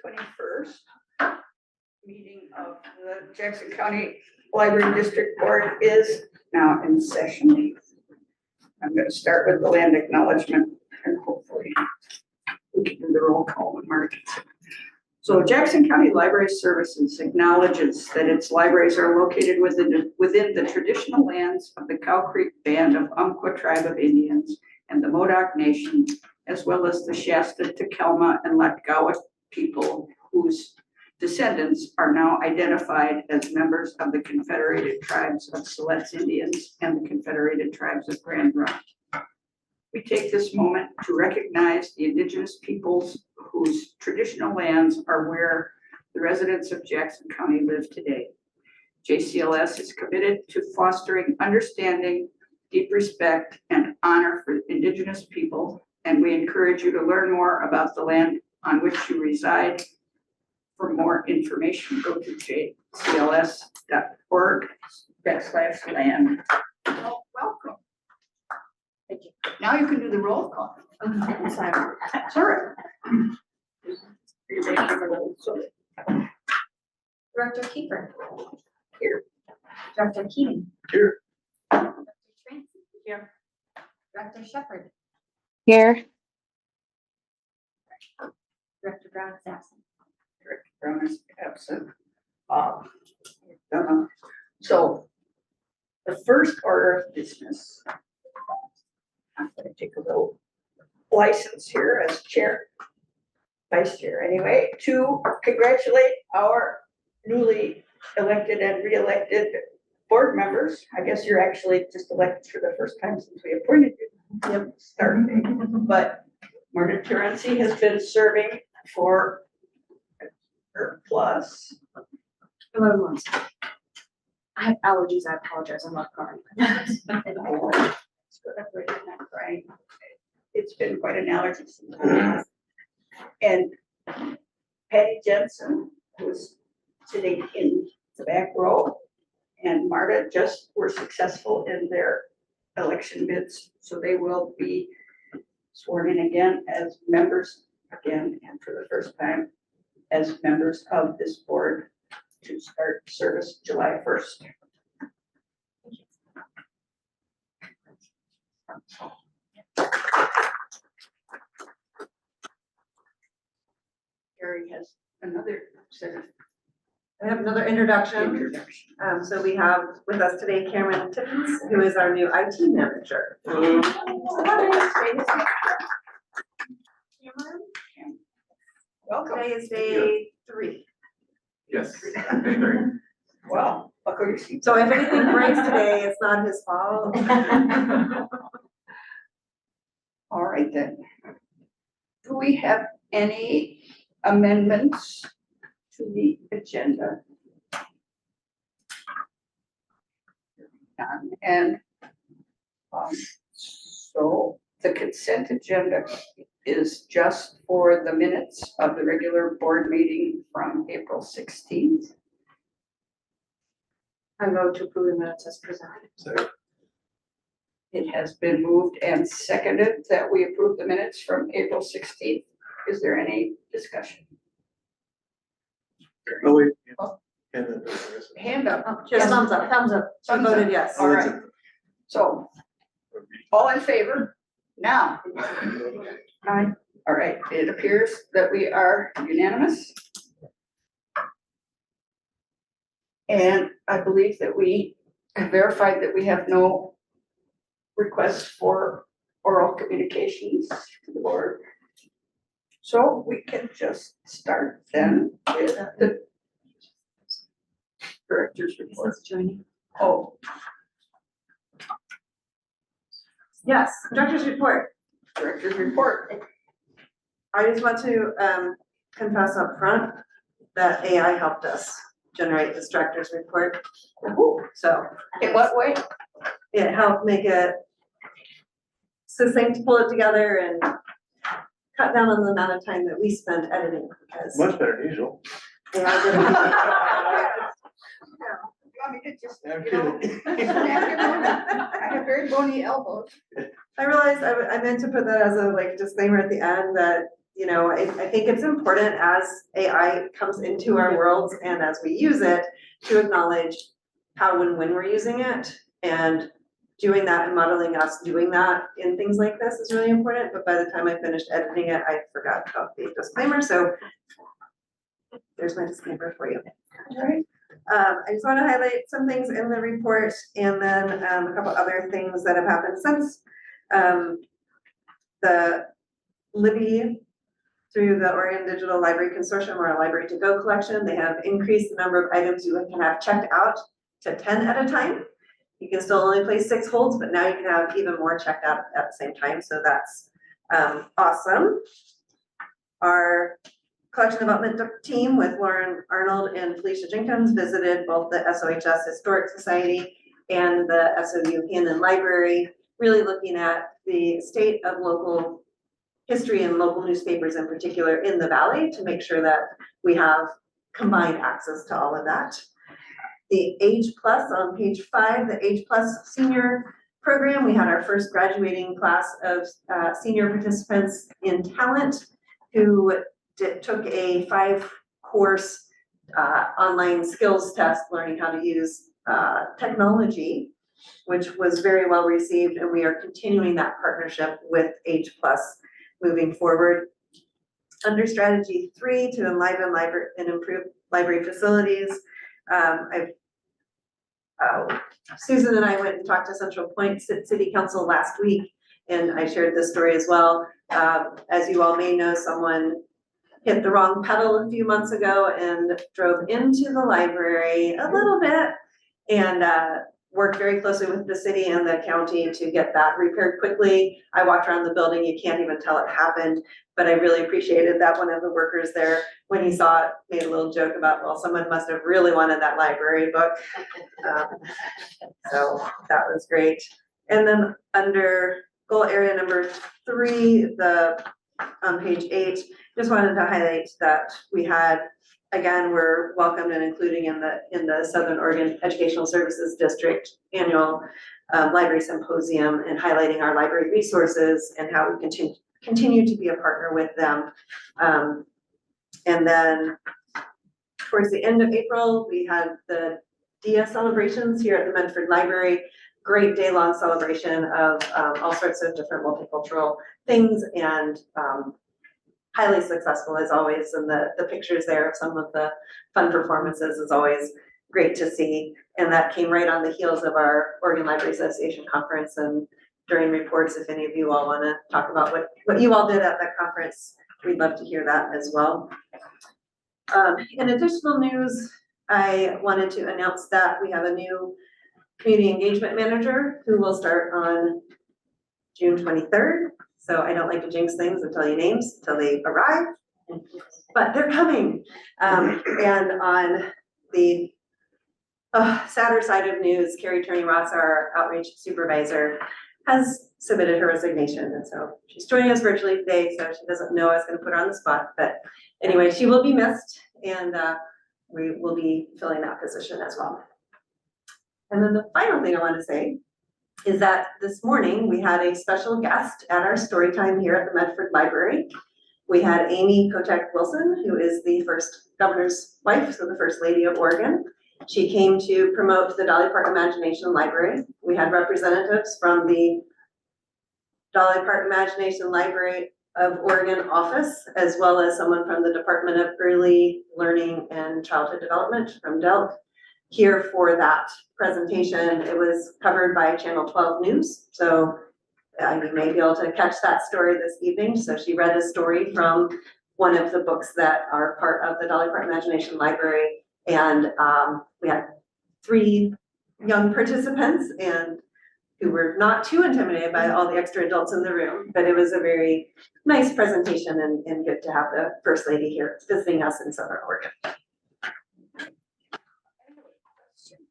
21st meeting of the Jackson County Library District Board is now in session. I'm going to start with the land acknowledgement and hopefully we can do the roll call and mark. So Jackson County Library Services acknowledges that its libraries are located within the traditional lands of the Cow Creek Band of Umpqua Tribe of Indians and the Modoc Nation, as well as the Shasta, Takelma, and Latgawa people whose descendants are now identified as members of the Confederated Tribes of Siletz Indians and the Confederated Tribes of Grand Rock. We take this moment to recognize the indigenous peoples whose traditional lands are where the residents of Jackson County live today. JCLS is committed to fostering understanding, deep respect, and honor for indigenous people, and we encourage you to learn more about the land on which you reside. For more information, go to jcls.org/land. Well, welcome. Thank you. Now you can do the roll call. Sorry. Sorry. Director Kiefer. Here. Director Keating. Here. Director Tracy. Here. Director Shepherd. Here. Director Brown is absent. Director Brown is absent. So the first order of business, I'm going to take a little license here as chair, vice chair anyway, to congratulate our newly elected and re-elected board members. I guess you're actually just elected for the first time since we appointed you. Yep. Starting, but Marta Terenzi has been serving for her plus. 11 months. I have allergies. I apologize. I'm not crying. Right. It's been quite an allergy season. And Patty Jensen, who's sitting in the back row, and Marta just were successful in their election bids, so they will be sworn in again as members again, and for the first time as members of this board to start service July 1st. Gary has another set of I have another introduction. introduction. So we have with us today Cameron Tippins, who is our new IT manager. Welcome. Today is day 3. Yes. Day 3. Wow, buckle your seat. So if anything breaks today, it's not his fault. All right then. Do we have any amendments to the agenda? None. And so the consent agenda is just for the minutes of the regular board meeting from April 16th. I vote to approve the minutes as presented. So, It has been moved and seconded that we approve the minutes from April 16th. Is there any discussion? oh wait. Oh. And then, Hand up. Just Yes. thumbs up. Thumbs up. She Thumbs voted up. yes. All right. So all in favor? Now. Aye. All right, it appears that we are unanimous. And I believe that we have verified that we have no requests for oral communications to the board. So we can just start then with the director's report. Joining. Oh, Yes, director's report. director's report. I just want to confess up front that AI helped us generate this director's report. Ooh, So in what way? it helped make it succinct, pull it together, and cut down on the amount of time that we spent editing because much better than usual. AI did it. You want me to just, I'm you know, kidding. snap your bone? I have very bony elbows. I realized I meant to put that as a like disclaimer at the end that you know, I think it's important as AI comes into our worlds and as we use it to acknowledge how and when we're using it, and doing that and modeling us doing that in things like this is really important. But by the time I finished editing it, I forgot about the disclaimer, so there's my disclaimer for you. All right. I just want to highlight some things in the report, and then a couple other things that have happened since. The Libby, through the Oregon Digital Library Consortium, or a Library to Go collection, they have increased the number of items you can have checked out to 10 at a time. You can still only place 6 holds, but now you can have even more checked out at the same time, so that's awesome. Our collection development team with Lauren Arnold and Felicia Jenkins visited both the SOHS Historic Society and the SOU Hannon Library, really looking at the state of local history and local newspapers in particular in the Valley to make sure that we have combined access to all of that. The Age Plus on page 5, the Age Plus senior program, we had our first graduating class of senior participants in talent who took a 5-course online skills test learning how to use technology, which was very well received, and we are continuing that partnership with Age Plus moving forward. Under strategy 3, to enliven library and improve library facilities, Susan and I went and talked to Central Point City Council last week, and I shared this story as well. As you all may know, someone hit the wrong pedal a few months ago and drove into the library a little bit, and worked very closely with the city and the county to get that repaired quickly. I walked around the building, you can't even tell it happened, but I really appreciated that one of the workers there, when he saw it, made a little joke about, well, someone must have really wanted that library book. So that was great. And then under goal area number 3, on page 8, just wanted to highlight that we had, again, we're welcomed and including in the Southern Oregon Educational Services District annual library symposium, and highlighting our library resources and how we continue to be a partner with them. And then towards the end of April, we had the DIA celebrations here at the Medford Library. Great day-long celebration of all sorts of different multicultural things, and highly successful as always, and the pictures there of some of the fun performances is always great to see. And that came right on the heels of our Oregon Library Association conference, and during reports, if any of you all want to talk about what you all did at that conference, we'd love to hear that as well. In additional news, I wanted to announce that we have a new community engagement manager who will start on June 23rd. So I don't like to jinx things and tell you names until they arrive, but they're coming. And on the sadder side of news, Carrie Turney-Ross, our outreach supervisor, has submitted her resignation. And so she's joining us virtually today, so she doesn't know I was going to put her on the spot. But anyway, she will be missed, and we will be filling that position as well. And then the final thing I want to say is that this morning we had a special guest at our story time here at the Medford Library. We had Amy Kotek Wilson, who is the first governor's wife, so the first lady of Oregon. She came to promote the Dolly Parton Imagination Library. We had representatives from the Dolly Parton Imagination Library of Oregon office, as well as someone from the Department of Early Learning and Childhood Development from DELC, here for that presentation. It was covered by Channel 12 News, so you may be able to catch that story this evening. So she read a story from one of the books that are part of the Dolly Parton Imagination Library, and we had 3 young participants and who were not too intimidated by all the extra adults in the room, but it was a very nice presentation, and good to have the First Lady here visiting us in Southern Oregon.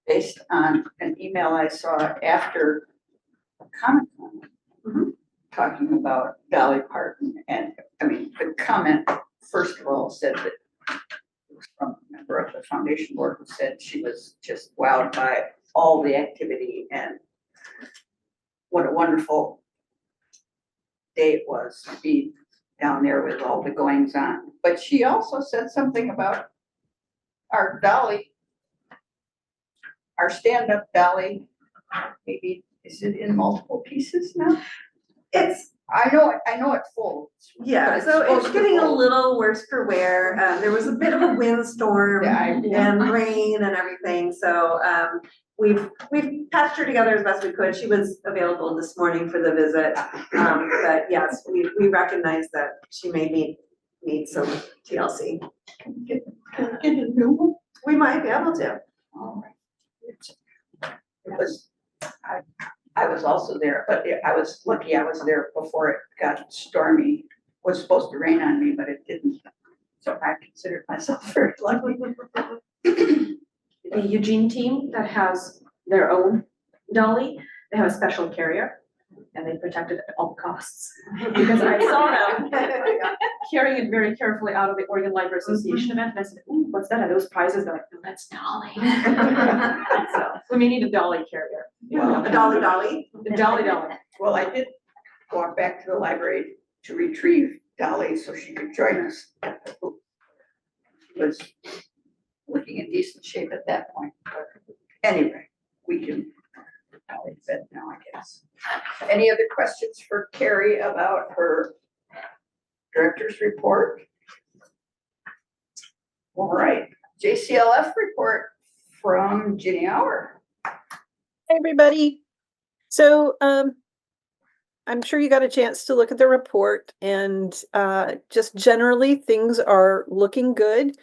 Based on an email I saw after Comic-Con, talking about Dolly Parton, and I mean, the comment, first of all, said that it was from a member of the foundation board who said she was just wowed by all the activity and what a wonderful day it was to be down there with all the goings on. But she also said something about our dolly, our stand-up dolly. Maybe, is it in multiple pieces now? It's, I know it folds. yeah, but so it's supposed to getting a fold. little worse for wear. There was a bit of a windstorm Yeah, and rain and everything, so, we've patched her together as best we could. She was available this morning for the visit. But yes, we recognize that she may need some TLC. Get a new one. We might be able to. All right. It was, I was also there, but I was lucky I was there before it got stormy. It was supposed to rain on me, but it didn't. So I considered myself very lucky. The Eugene team that has their own dolly, they have a special carrier and they protect it at all costs. Because I saw them carrying it very carefully out of the Oregon Library Association event, and I said, ooh, what's that? Are those prizes? They're like, no, that's dolly. So we may need a dolly carrier. Well, A dolly. A dolly. Well, I did walk back to the library to retrieve Dolly so she could join us at the booth. She was looking in decent shape at that point, but anyway, we can Dolly fed now, I guess. Any other questions for Carrie about her director's report? All right, JCLF report from Ginny Hour. Hey, everybody. So I'm sure you got a chance to look at the report, and just generally things are looking good.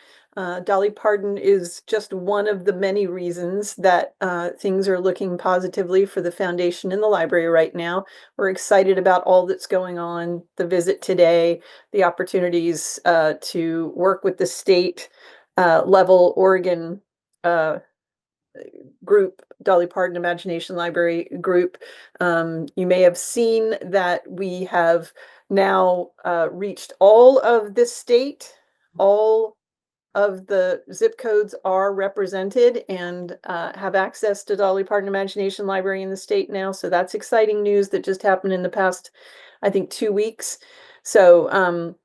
Dolly Parton is just one of the many reasons that things are looking positively for the foundation and the library right now. We're excited about all that's going on, the visit today, the opportunities to work with the state level Oregon group, Dolly Parton Imagination Library group. You may have seen that we have now reached all of this state. All of the zip codes are represented and have access to Dolly Parton Imagination Library in the state now. So that's exciting news that just happened in the past, I think, 2 weeks. So,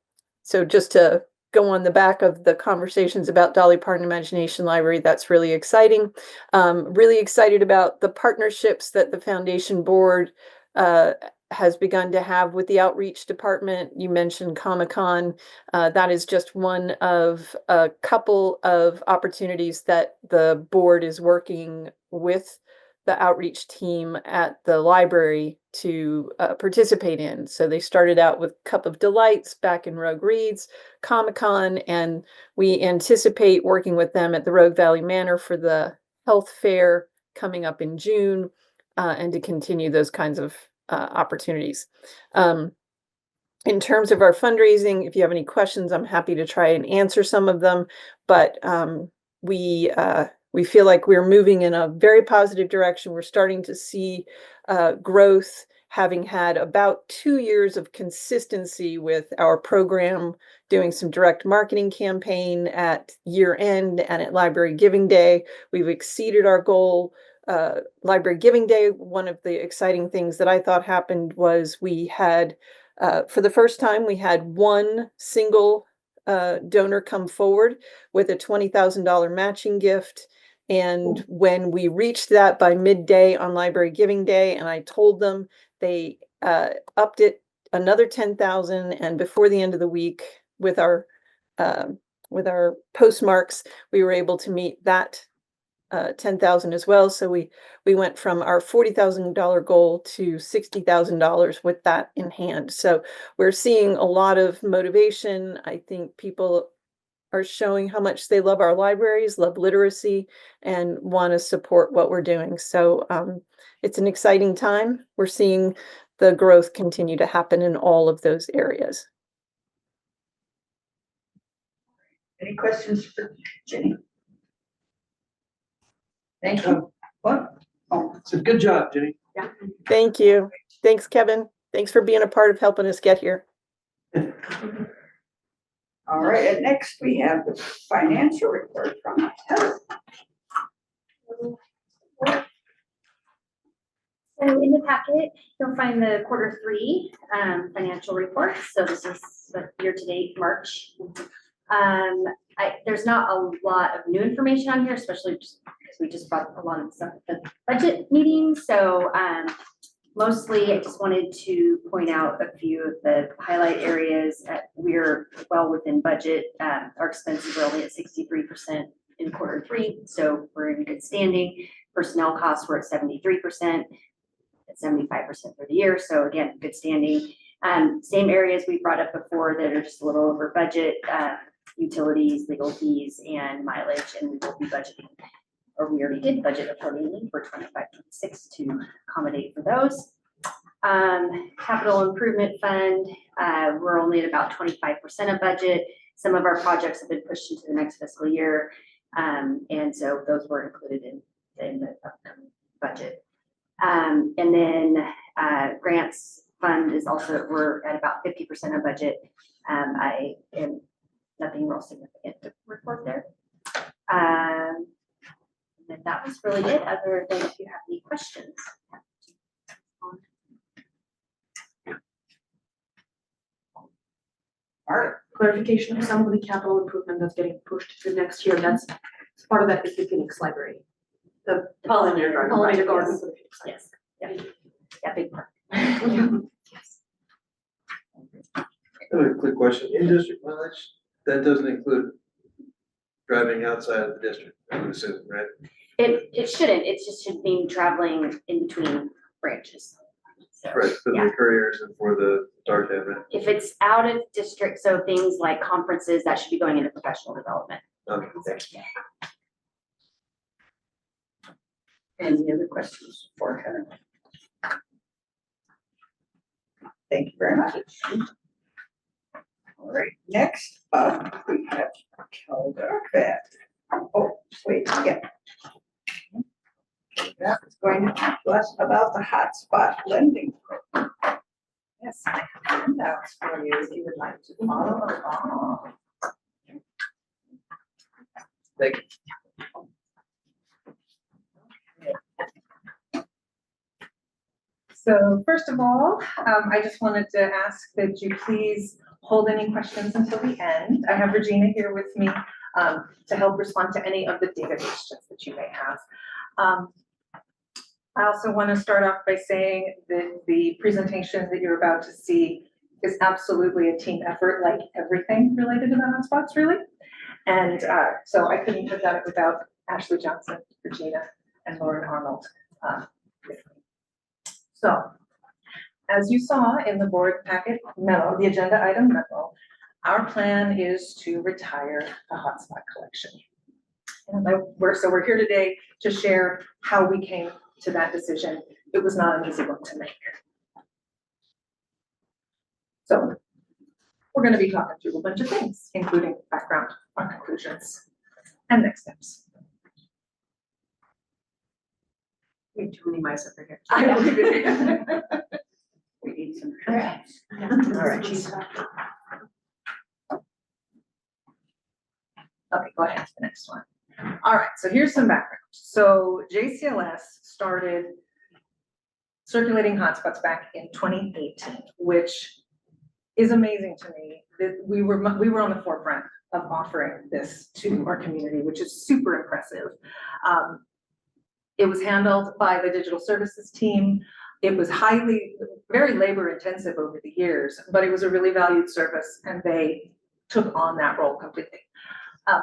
so just to go on the back of the conversations about Dolly Parton Imagination Library, that's really exciting. Really excited about the partnerships that the foundation board has begun to have with the outreach department. You mentioned Comic-Con. That is just one of a couple of opportunities that the board is working with the outreach team at the library to participate in. So they started out with Cup of Delights back in Rogue Reads, Comic-Con, and we anticipate working with them at the Rogue Valley Manor for the health fair coming up in June, and to continue those kinds of opportunities. In terms of our fundraising, if you have any questions, I'm happy to try and answer some of them, but we feel like we're moving in a very positive direction. We're starting to see growth, having had about 2 years of consistency with our program, doing some direct marketing campaign at year end and at Library Giving Day. We've exceeded our goal. Library Giving Day, one of the exciting things that I thought happened was we had, for the first time, we had one single donor come forward with a $20,000 matching gift. And when we reached that by midday on Library Giving Day, and I told them, they upped it another 10,000. And before the end of the week, with our postmarks, we were able to meet that 10,000 as well. So we went from our $40,000 goal to $60,000 with that in hand. So we're seeing a lot of motivation. I think people are showing how much they love our libraries, love literacy, and want to support what we're doing. So it's an exciting time. We're seeing the growth continue to happen in all of those areas. Any questions for Ginny? Thank you. What? Oh, It's a good job, Jenny. Thank you. Thanks, Kevin. Thanks for being a part of helping us get here. all right, and next we have the financial report from Heather. So in the packet, you'll find the quarter three financial report. So this is the year-to-date March. There's not a lot of new information on here, especially just because we just brought a lot of stuff at the budget meeting. So mostly I just wanted to point out a few of the highlight areas. We're well within budget. Our expenses are only at 63% in quarter three, so we're in good standing. Personnel costs were at 73%. At 75% for the year. So again, good standing. Same areas we brought up before that are just a little over budget, utilities, legal fees, and mileage, and we will be budgeting, or we already did budget accordingly for 25-26 to accommodate for those. Capital improvement fund, we're only at about 25% of budget. Some of our projects have been pushed into the next fiscal year, and so those were included in the upcoming budget. And then grants fund is also, we're at about 50% of budget. I am nothing real significant to report there. And that was really it, other than if you have any questions. Clarification of some of the capital improvement that's getting pushed to next year, that's part of that is the Phoenix Library. The pollinator garden. Pollinator right? garden Yes. for the Phoenix Library. Yes, yeah, big part. Yes. I have a quick question. In-district mileage, that doesn't include driving outside of the district, I would assume, right? It shouldn't, it just should mean traveling in between branches. So, Right, for yeah. the couriers and for the dark day, right? If it's out of district, so things like conferences, that should be going into professional development. Okay, thanks. Any other questions for Heather? Thank you very much. All right, next up, we have Kelda Vet. Oh, wait, yeah. That is going to talk to us about the hotspot lending program. Yes, I have handouts for you if you would like to follow along. Thank you. So first of all, I just wanted to ask that you please hold any questions until the end. I have Regina here with me to help respond to any of the data questions that you may have. I also want to start off by saying that the presentation that you're about to see is absolutely a team effort, like everything related to the hotspots, really. And so I couldn't put that without Ashley Johnson, Regina, and Lauren Arnold with me. So, as you saw in the board packet memo, the agenda item memo, our plan is to retire the hotspot collection. And we're here today to share how we came to that decision. It was not an easy one to make. So, we're going to be talking through a bunch of things, including background on conclusions and next steps. We have too many mice over here. I believe it. We need some. All right, she's. Okay, go ahead to the next one. All right, so here's some background. So JCLS started circulating hotspots back in 2018, which is amazing to me that we were on the forefront of offering this to our community, which is super impressive. It was handled by the digital services team. It was very labor intensive over the years, but it was a really valued service and they took on that role completely.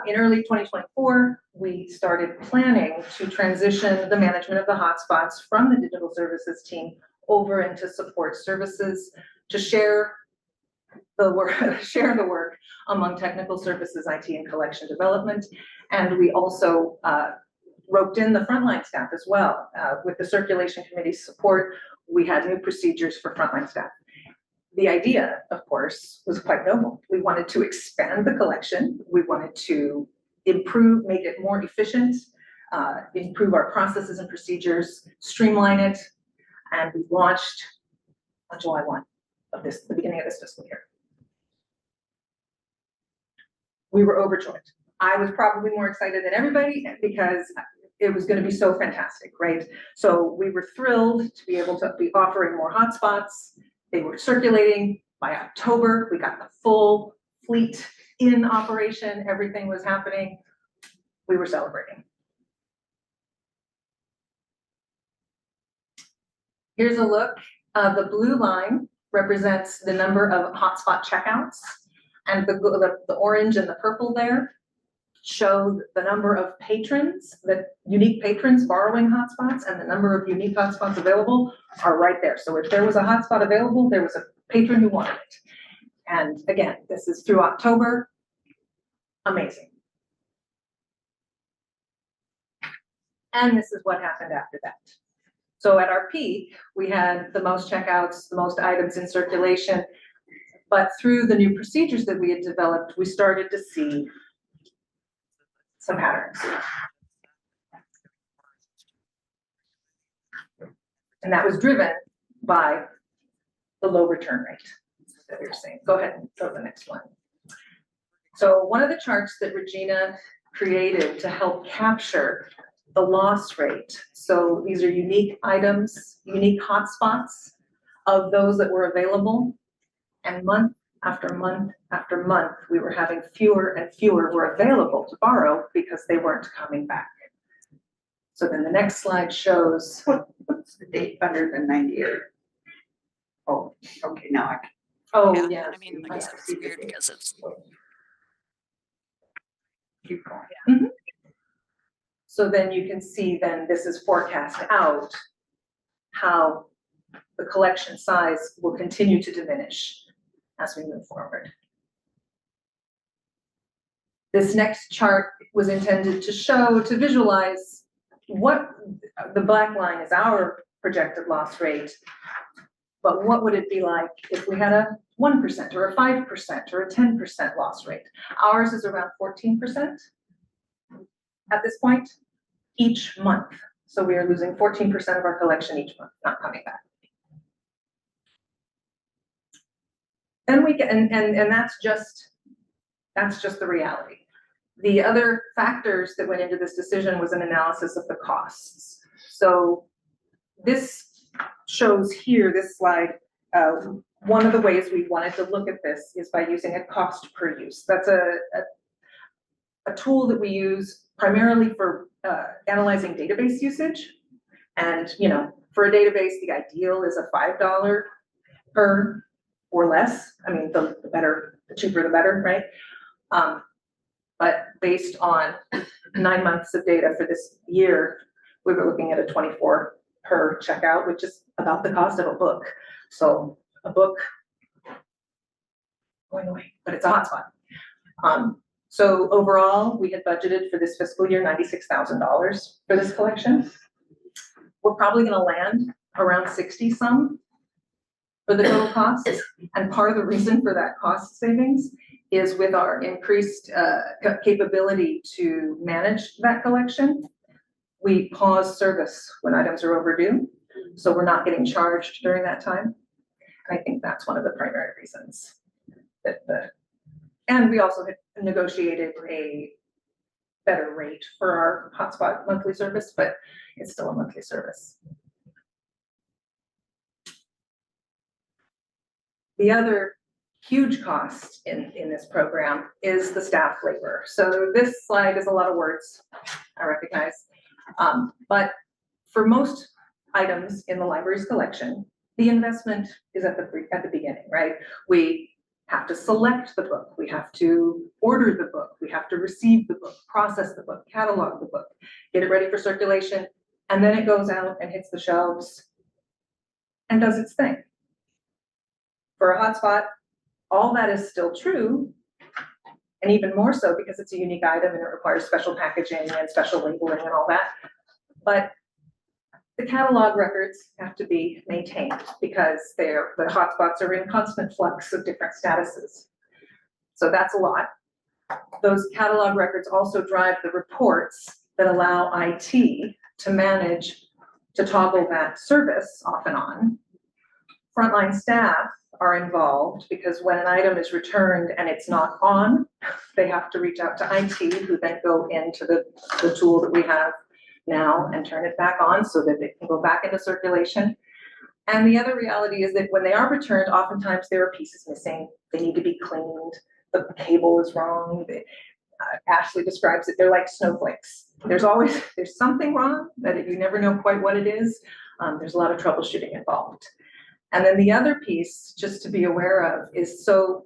In early 2024, we started planning to transition the management of the hotspots from the digital services team over into support services to share the work among technical services, IT, and collection development. And we also roped in the frontline staff as well. With the circulation committee's support, we had new procedures for frontline staff. The idea, of course, was quite noble. We wanted to expand the collection. We wanted to make it more efficient, improve our processes and procedures, streamline it, and we launched on July 1 of the beginning of this fiscal year. We were overjoyed. I was probably more excited than everybody because it was gonna be so fantastic, right? So we were thrilled to be able to be offering more hotspots. They were circulating. By October, we got the full fleet in operation. Everything was happening. We were celebrating. Here's a look. The blue line represents the number of hotspot checkouts, and the orange and the purple there show the number of patrons, the unique patrons borrowing hotspots, and the number of unique hotspots available are right there. So if there was a hotspot available, there was a patron who wanted it. And again, this is through October. Amazing. And this is what happened after that. So at our peak, we had the most checkouts, the most items in circulation, but through the new procedures that we had developed, we started to see some patterns. And that was driven by the low return rate that we were seeing. Go ahead and go to the next one. So one of the charts that Regina created to help capture the loss rate. So these are unique items, unique hotspots of those that were available. And month after month after month, we were having fewer and fewer were available to borrow because they weren't coming back. So then the next slide shows. What's the date under the 90-year? Oh, okay, now I can. Oh, yeah. I mean, like I said, it's weird because it's. Keep going. So then you can see then this is forecast out how the collection size will continue to diminish as we move forward. This next chart was intended to visualize what the black line is our projected loss rate, but what would it be like if we had a 1% or a 5% or a 10% loss rate? Ours is around 14% at this point each month. So we are losing 14% of our collection each month, not coming back. And we get, and that's just the reality. The other factors that went into this decision was an analysis of the costs. So this shows here, this slide, one of the ways we wanted to look at this is by using a cost per use. That's a tool that we use primarily for analyzing database usage. And, you know, for a database, the ideal is a $5 per or less. I mean, the better, the cheaper, the better, right? But based on 9 months of data for this year, we were looking at a 24 per checkout, which is about the cost of a book. So a book going away, but it's a hotspot. So overall, we had budgeted for this fiscal year $96,000 for this collection. We're probably going to land around 60 some for the total cost. And part of the reason for that cost savings is with our increased capability to manage that collection. We pause service when items are overdue. So we're not getting charged during that time. And I think that's one of the primary reasons that and we also had negotiated a better rate for our hotspot monthly service, but it's still a monthly service. The other huge cost in this program is the staff labor. So this slide is a lot of words, I recognize. But for most items in the library's collection, the investment is at the beginning, right? We have to select the book, we have to order the book, we have to receive the book, process the book, catalog the book, get it ready for circulation, and then it goes out and hits the shelves and does its thing. For a hotspot, all that is still true, and even more so because it's a unique item and it requires special packaging and special labeling and all that. But the catalog records have to be maintained because the hotspots are in constant flux of different statuses. So that's a lot. Those catalog records also drive the reports that allow IT to manage, to toggle that service off and on. Frontline staff are involved because when an item is returned and it's not on, they have to reach out to IT, who then go into the tool that we have now and turn it back on so that it can go back into circulation. And the other reality is that when they are returned, oftentimes there are pieces missing. They need to be cleaned. The cable is wrong. Ashley describes it, they're like snowflakes. There's something wrong that you never know quite what it is. There's a lot of troubleshooting involved. And then the other piece, just to be aware of, is so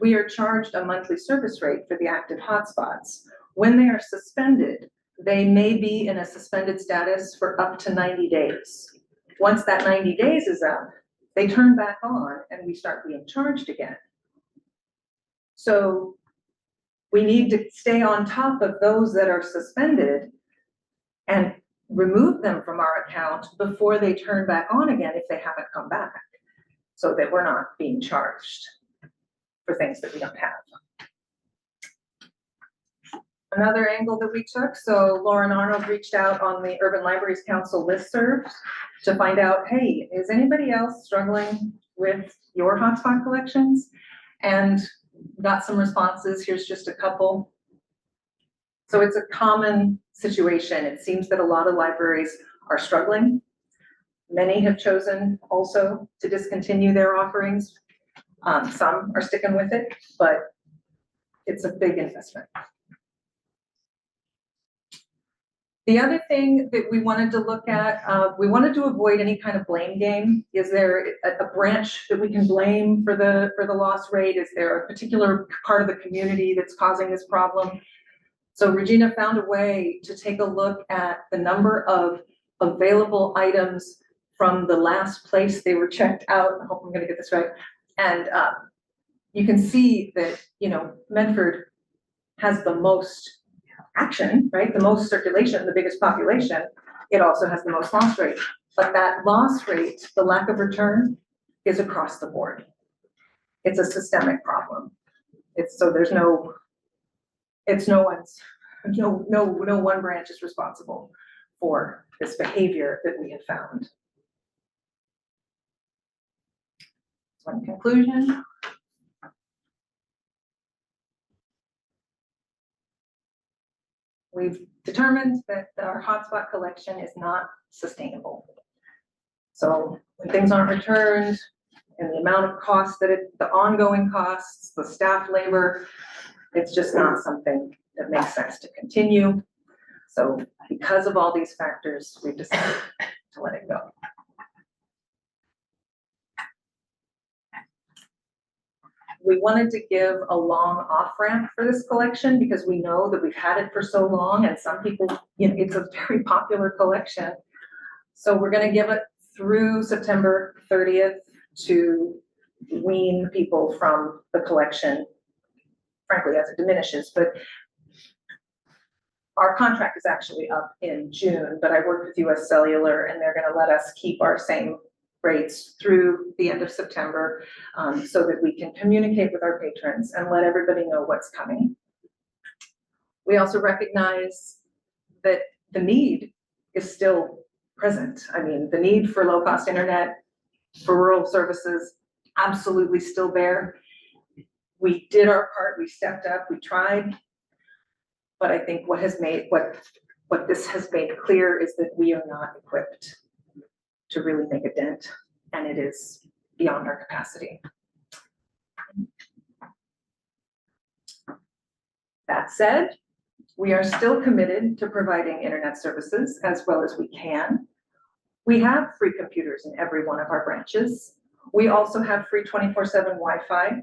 we are charged a monthly service rate for the active hotspots. When they are suspended, they may be in a suspended status for up to 90 days. Once that 90 days is up, they turn back on and we start being charged again. So we need to stay on top of those that are suspended and remove them from our account before they turn back on again if they haven't come back, so that we're not being charged for things that we don't have. Another angle that we took, so Lauren Arnold reached out on the Urban Libraries Council listserv to find out, hey, is anybody else struggling with your hotspot collections? And got some responses. Here's just a couple. So it's a common situation. It seems that a lot of libraries are struggling. Many have chosen also to discontinue their offerings. Some are sticking with it, but it's a big investment. The other thing that we wanted to look at, we wanted to avoid any kind of blame game. Is there a branch that we can blame for the loss rate? Is there a particular part of the community that's causing this problem? So Regina found a way to take a look at the number of available items from the last place they were checked out. I hope I'm going to get this right. And you can see that, you know, Medford has the most action, right? The most circulation, the biggest population. It also has the most loss rate. But that loss rate, the lack of return, is across the board. It's a systemic problem. No one branch is responsible for this behavior that we have found. So in conclusion, we've determined that our hotspot collection is not sustainable. So when things aren't returned and the amount of costs the ongoing costs, the staff labor, it's just not something that makes sense to continue. So because of all these factors, we've decided to let it go. We wanted to give a long off-ramp for this collection because we know that we've had it for so long and some people, you know, it's a very popular collection. So we're going to give it through September 30th to wean people from the collection, frankly, as it diminishes. But our contract is actually up in June, but I worked with US Cellular and they're going to let us keep our same rates through the end of September so that we can communicate with our patrons and let everybody know what's coming. We also recognize that the need is still present. I mean, the need for low-cost internet, for rural services, absolutely still there. We did our part, we stepped up, we tried, but I think what this has made clear is that we are not equipped to really make a dent, and it is beyond our capacity. That said, we are still committed to providing internet services as well as we can. We have free computers in every one of our branches. We also have free 24/7 Wi-Fi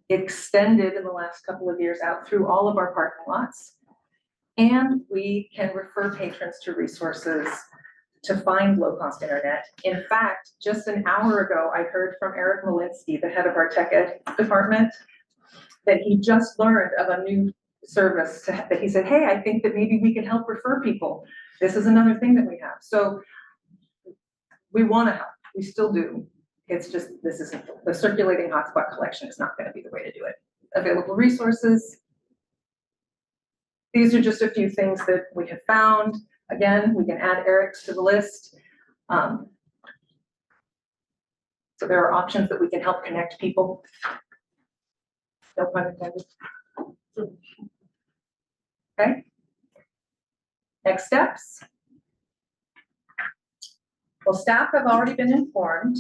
extended in the last couple of years out through all of our parking lots. And we can refer patrons to resources to find low-cost internet. In fact, just an hour ago, I heard from Eric Malinsky, the head of our tech ed department, that he just learned of a new service that he said, hey, I think that maybe we can help refer people. This is another thing that we have. So we want to help, we still do. It's just, this isn't, the circulating hotspot collection is not going to be the way to do it. Available resources. These are just a few things that we have found. Again, we can add Eric's to the list. So there are options that we can help connect people. No pun intended. Okay. Next steps. Well, staff have already been informed.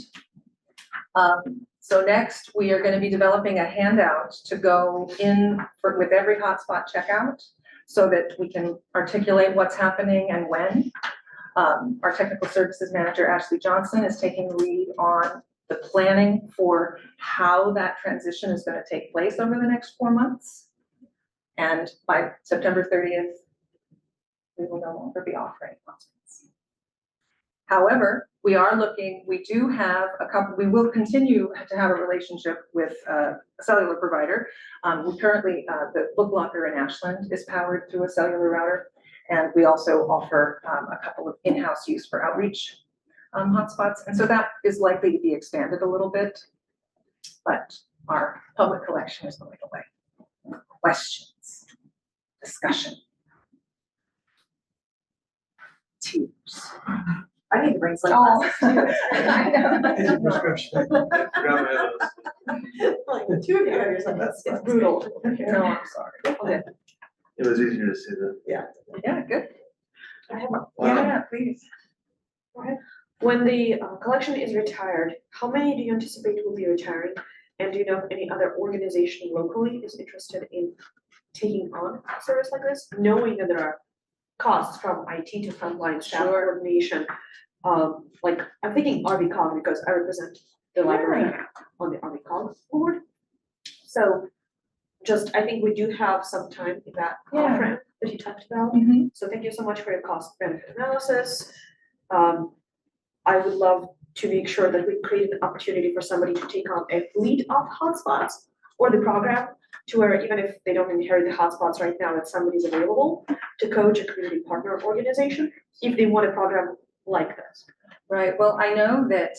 So next, we are going to be developing a handout to go in with every hotspot checkout so that we can articulate what's happening and when. Our technical services manager, Ashley Johnson, is taking the lead on the planning for how that transition is going to take place over the next 4 months. And by September 30th, we will no longer be offering hotspots. However, we do have we will continue to have a relationship with a cellular provider. We currently, the Book Locker in Ashland is powered through a cellular router. And we also offer a couple of in-house use for outreach hotspots. And so that is likely to be expanded a little bit, but our public collection is going away. Questions, discussion. Tears. I need to bring some Oh, glasses I know. It's a prescription. Forgot my those. Like the two of you have your sunglasses. It's brutal. No, I'm sorry. Okay. It was easier to see that. Yeah, good. Wow. Yeah, please. When the collection is retired, how many do you anticipate will be retiring? And do you know if any other organization locally is interested in taking on a service like this, knowing that there are costs from IT to frontline staff coordination? Like I'm thinking RVCOG because I represent the library on the RVCOG board. So I think we do have some time in that timeframe that you talked about. Mm-hmm. So thank you so much for your cost benefit analysis. I would love to make sure that we create an opportunity for somebody to take on a fleet of hotspots or the program to where even if they don't inherit the hotspots right now, that somebody's available to coach a community partner organization if they want a program like this. Right, well, I know that,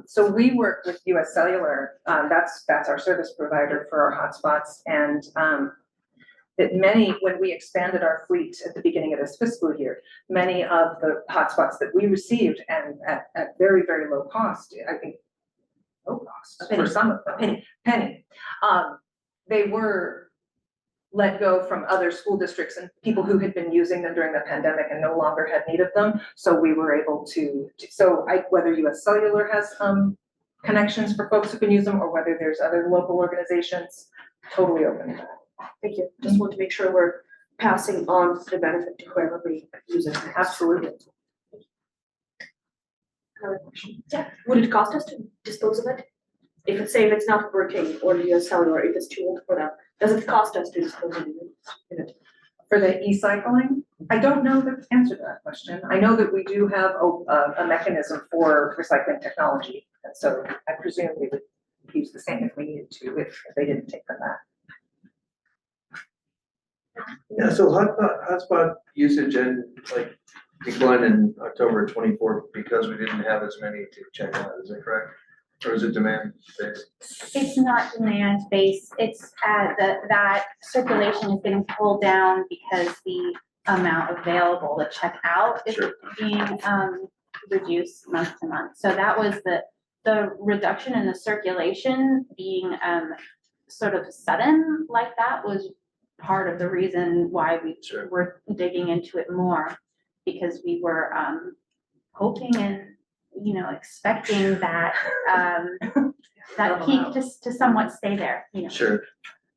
so we work with US Cellular, that's our service provider for our hotspots, and that when we expanded our fleet at the beginning of this fiscal year, many of the hotspots that we received and at very, very low cost, I think, low cost for some of them, penny, they were let go from other school districts and people who had been using them during the pandemic and no longer had need of them. So we were able to whether US Cellular has connections for folks who can use them or whether there's other local organizations, totally open to that. Thank you. Just want to make sure we're passing on the benefit to whoever we use it. Absolutely. Another question. Yeah. Would it cost us to dispose of it? If it's not working or US Cellular, if it's too old for them, does it cost us to dispose of it? For the e-cycling, I don't know the answer to that question. I know that we do have a mechanism for recycling technology. And so I presume we would use the same if we needed to, if they didn't take from that. Yeah, so hotspot usage and like declined in October 24th because we didn't have as many to check out, is that correct? Or is it demand based? It's not demand based, it's that circulation is getting pulled down because the amount available to check out is being reduced month to month. So that was the reduction in the circulation being sort of sudden like that was part of the reason why we were digging into it more, because we were hoping and expecting that that peak to somewhat stay there. Sure.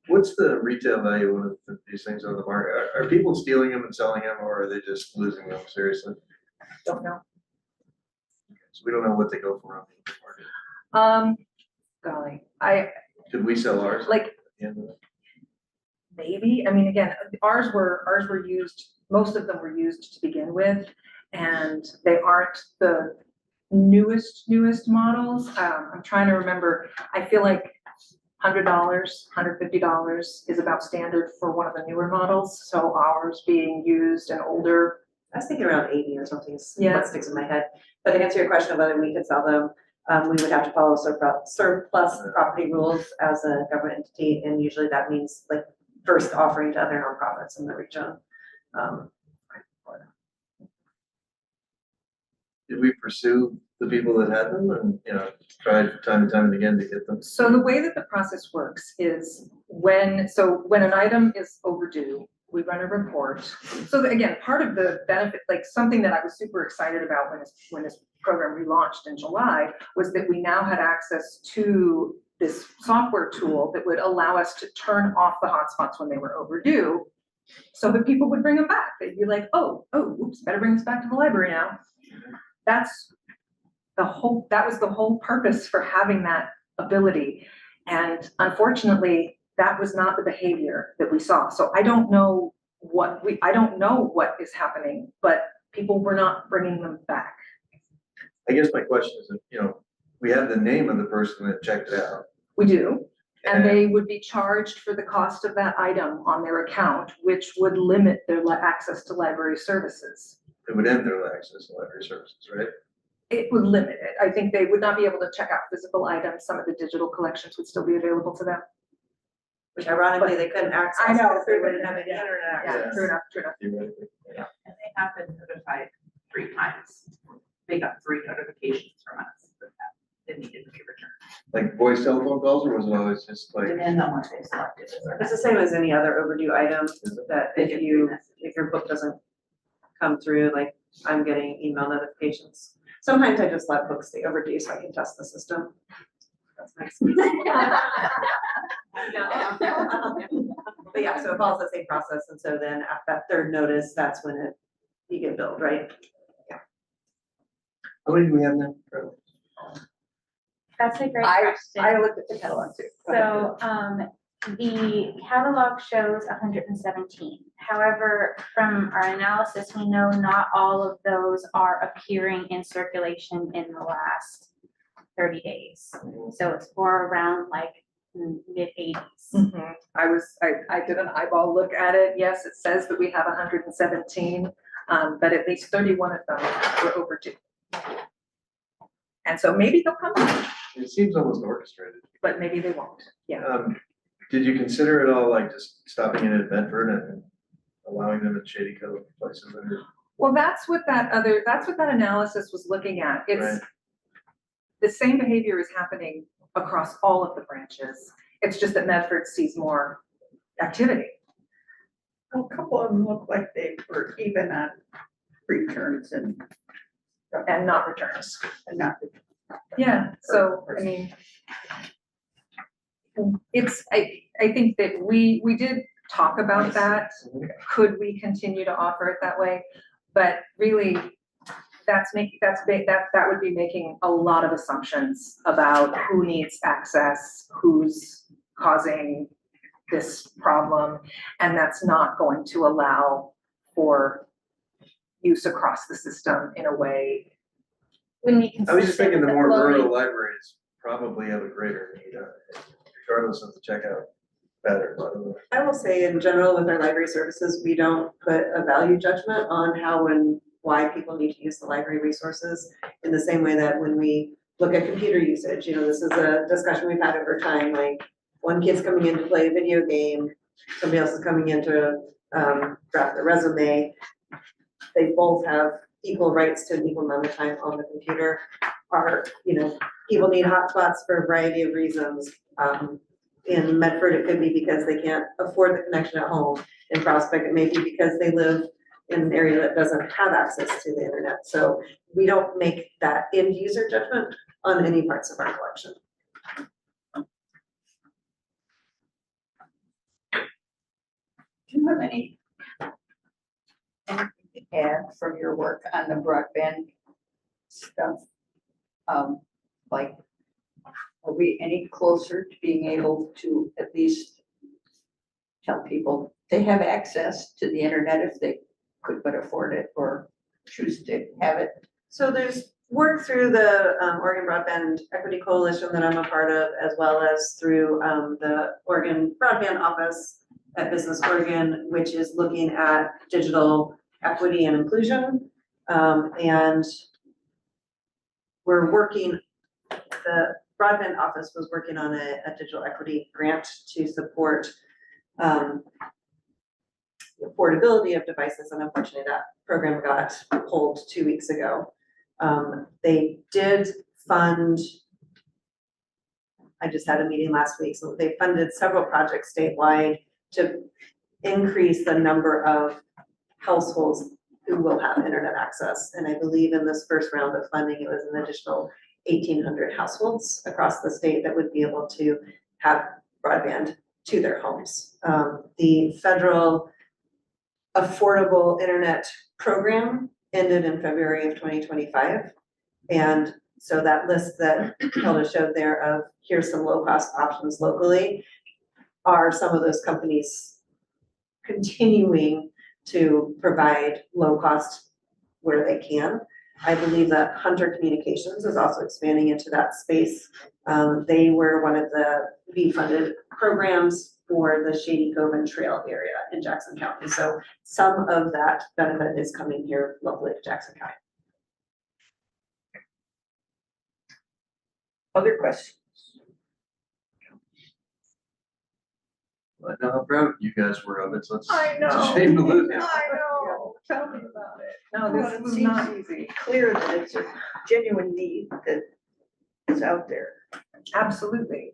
What's the retail value of these things on the market? Are people stealing them and selling them, or are they just losing them seriously? Don't know. So we don't know what they go for on the market. Golly, Could we sell ours? like maybe. I mean, again, ours were used. Most of them were used to begin with, and they aren't the newest models. I'm trying to remember. I feel like $100, $150 is about standard for one of the newer models. So ours being used and older. I was thinking around 80 or something, Yeah. what sticks in my head. But to answer your question of whether we could sell them, we would have to follow surplus property rules as a government entity, and usually that means like first offering to other nonprofits in the region. Did we pursue the people that had them and, tried time and time again to get them? So the way that the process works is when an item is overdue, we run a report. So that, again, part of the benefit, like something that I was super excited about when this program relaunched in July, was that we now had access to this software tool that would allow us to turn off the hotspots when they were overdue, so that people would bring them back. They'd be like, oops, better bring this back to the library now. That was the whole purpose for having that ability. And unfortunately, that was not the behavior that we saw. So I don't know what is happening, but people were not bringing them back. I guess my question is, we have the name of the person that checked it out. We do. And they would be charged for the cost of that item on their account, which would limit their access to library services. It would end their access to library services, right? It would limit it. I think they would not be able to check out physical items. Some of the digital collections would still be available to them. Which ironically, they couldn't access. I know. Because they wouldn't have any internet Yeah, access. true enough. Theoretically. And they have been notified 3 times. They got 3 notifications from us that needed to be returned. Like voice telephone calls, or was it always just like? Depends on what they selected. It's the same as any other overdue item, that if your book doesn't come through, like I'm getting email notifications. Sometimes I just let books stay overdue so I can test the system. That's nice. But yeah, so it follows the same process, and so then at that third notice, that's when you get billed, right? How many do we have now? That's a great I question. looked at the catalog too. Go ahead. So, the catalog shows 117. However, from our analysis, we know not all of those are appearing in circulation in the last 30 days. So it's more around like mid-80s. Mhm. I did an eyeball look at it. Yes, it says that we have 117, but at least 31 of them were overdue. And so maybe they'll come back, It seems almost orchestrated. but maybe they won't. Yeah. Did you consider at all like just stopping in at Bedford and allowing them in Shady Cove places? Well, that's what that analysis was looking at. It's Right. the same behavior is happening across all of the branches. It's just that Medford sees more activity. A couple of them look like they were even on returns and Not returns. not. Yeah, so, I mean, I think that we did talk about that. Could we continue to offer it that way? But really, that would be making a lot of assumptions about who needs access, who's causing this problem, and that's not going to allow for use across the system in a way. When we I was just thinking the consider more flowing- rural libraries probably have a greater need, regardless of the checkout pattern. I will say in general with our library services, we don't put a value judgment on how and why people need to use the library resources, in the same way that when we look at computer usage, this is a discussion we've had over time, like one kid's coming in to play a video game, somebody else is coming in to draft their resume. They both have equal rights to an equal amount of time on the computer. People need hotspots for a variety of reasons. In Medford, it could be because they can't afford the connection at home. In Prospect, it may be because they live in an area that doesn't have access to the internet. So we don't make that end user judgment on any parts of our collection. Do you have anything to add from your work on the broadband stuff? Like, are we any closer to being able to at least tell people they have access to the internet if they could but afford it or choose to have it? So there's work through the Oregon Broadband Equity Coalition that I'm a part of, as well as through the Oregon Broadband Office at Business Oregon, which is looking at digital equity and inclusion. And we're working, the Broadband Office was working on a digital equity grant to support the affordability of devices, and unfortunately that program got pulled 2 weeks ago. They did fund, I just had a meeting last week, so they funded several projects statewide to increase the number of households who will have internet access. And I believe in this first round of funding, it was an additional 1,800 households across the state that would be able to have broadband to their homes. The federal Affordable Internet Program ended in February of 2025. And so that list that Kelda showed there of here's some low-cost options locally are some of those companies continuing to provide low cost where they can. I believe that Hunter Communications is also expanding into that space. They were one of the V-funded programs for the Shady Cove and Trail area in Jackson County. So some of that benefit is coming here locally to Jackson County. Other questions? I know how proud you guys were of it, so it's I it's a know. shame to lose it. I know, tell me about it. No, Well, this it was seems not easy. Clear that it's a genuine need that is out there. Absolutely.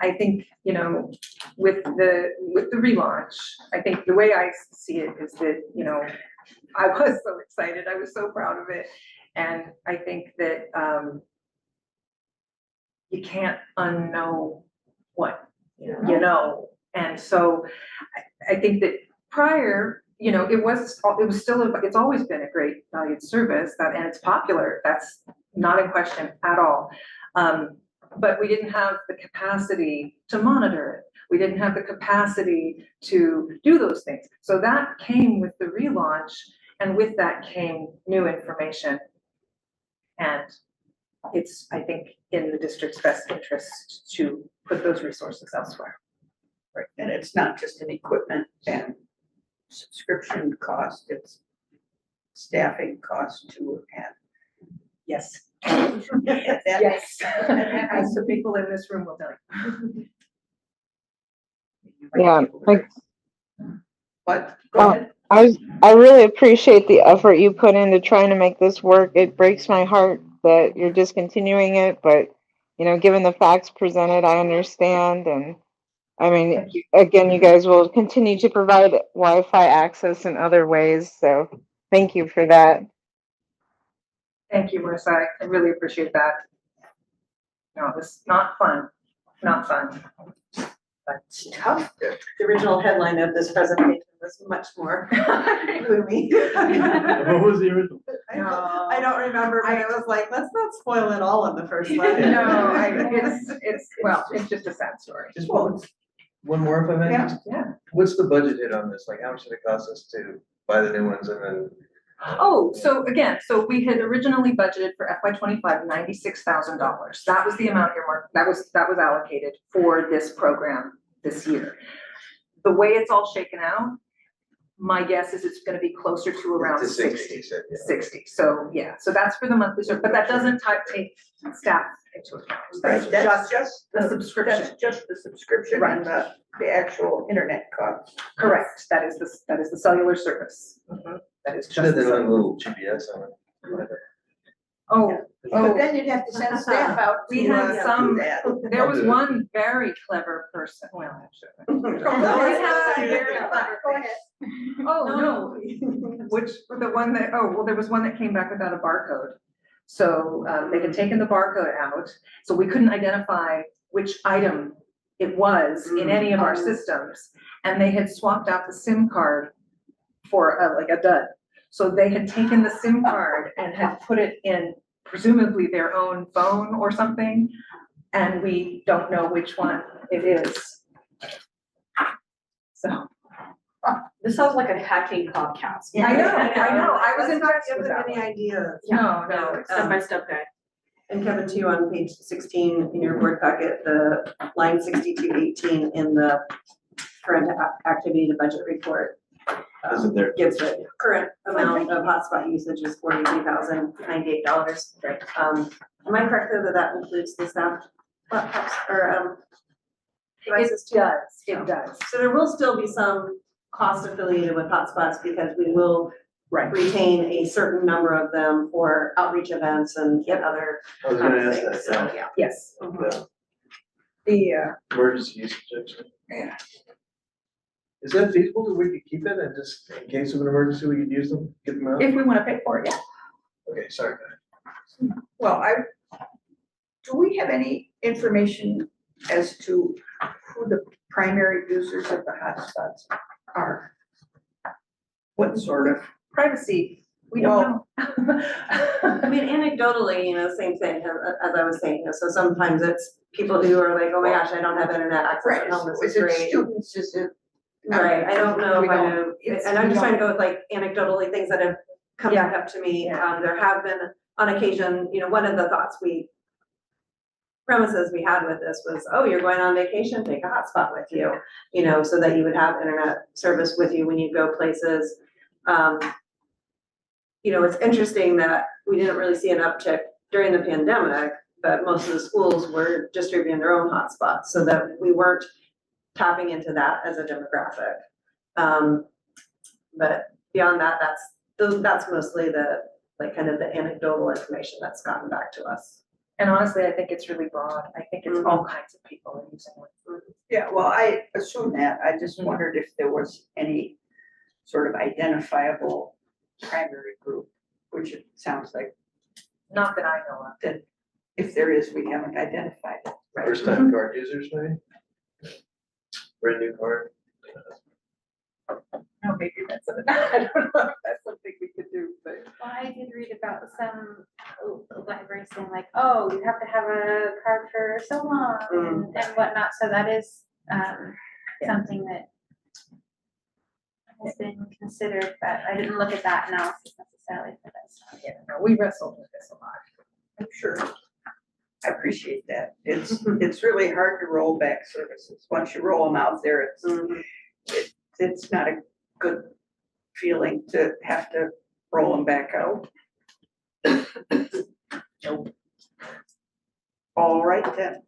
I think, you know, with the relaunch, I think the way I see it is that, you know, I was so excited, I was so proud of it. And I think that you can't unknow what you know. And so I think that prior, you know, it's always been a great valued service and it's popular. That's not in question at all. But we didn't have the capacity to monitor it. We didn't have the capacity to do those things. So that came with the relaunch, and with that came new information. And it's, I think, in the district's best interest to put those resources elsewhere. Right, and it's not just an equipment and subscription cost, it's staffing cost too, and Yes. that Yes. As the people in this room will tell you. Yeah, like, What? Go Oh. ahead. I really appreciate the effort you put into trying to make this work. It breaks my heart that you're discontinuing it, but you know, given the facts presented, I understand. And I mean, Thank you. again, you guys will continue to provide Wi-Fi access in other ways. So thank you for that. Thank you, Marissa. I really appreciate that. No, it was not fun, not fun. It's tough. The original headline of this presentation was much more gloomy. What was the original? I don't remember, but it was like, let's not spoil it all in the first line. No, it's just a sad story. Just one more if I may. Yeah. What's the budget hit on this? Like, how much did it cost us to buy the new ones and then? Oh, so again, so we had originally budgeted for FY '25 $96,000. That was the amount earmarked, that was allocated for this program this year. The way it's all shaken out, my guess is it's gonna be closer to around To 60. you said, yeah. 60, so yeah, so that's for the monthly service, but that doesn't take staff into account. That's Right, that's just just the the subscription. That's just the subscription Right. and the actual internet cost. Correct, that is the cellular service. That is Should just have the done a cellular. little GPS on it. Oh, But then you'd have to send staff out We to had do some- that. there was one very clever person, well, actually. Go ahead. Oh, no, which, the one that, there was one that came back without a barcode. So, they had taken the barcode out, so we couldn't identify which item it was in any of our systems. And they had swapped out the SIM card for like a dud. So they had taken the SIM card and had put it in presumably their own phone or something. And we don't know which one it is. So. This sounds like a hacking podcast. I know, I was Let's not impressed give with them that any one. ideas. No, Step by step guide. And Kevin, too, on page 16 in your board packet, the line 6218 in the current activity to budget report. Is it there? Gives the current amount of hotspot usage is $43,098. Am I correct though that includes the staff laptops or devices too? It does. So there will still be some cost affiliated with hotspots because we will retain a certain number of them for outreach events and other I was gonna ask things. that, So, yeah. Yes. yeah. The, Emergency usage, actually. Is that feasible that we could keep it and just in case of an emergency, we could use them, get them out? If we wanna pay for it, yeah. Okay, sorry. Well, do we have any information as to who the primary users of the hotspots are? What sort of, Privacy, we don't know. I mean, anecdotally, same thing as I was saying, so sometimes it's people who are like, oh my gosh, I don't have internet access at home, this is is it great. students, is it? Right, I don't know We if I don't- know, it's- and I'm we just trying to don't- go with like anecdotally, things that have come back up to me. There have been on occasion, one of the premises we had with this was, oh, you're going on vacation, take a hotspot with you, so that you would have internet service with you when you go places. It's interesting that we didn't really see an uptick during the pandemic, but most of the schools were distributing their own hotspots, so that we weren't tapping into that as a demographic. But beyond that, that's mostly the, like, kind of the anecdotal information that's gotten back to us. And honestly, I think it's really broad. I think it's all kinds of people are using it. Yeah, well, I assume that. I just wondered if there was any sort of identifiable primary group, which it sounds like Not that I know of. that if there is, we haven't identified it. First time card users, maybe? Brand new card? No, maybe that's something, I don't know if that's something we could do, but. Well, I did read about some libraries saying like, oh, you have to have a card for so long and whatnot, so that is, something that has been considered, but I didn't look at that analysis necessarily for this. Yeah, no, we wrestled with this a lot. I'm sure. I appreciate that. It's really hard to roll back services. Once you roll them out there, it's not a good feeling to have to roll them back out. All right then.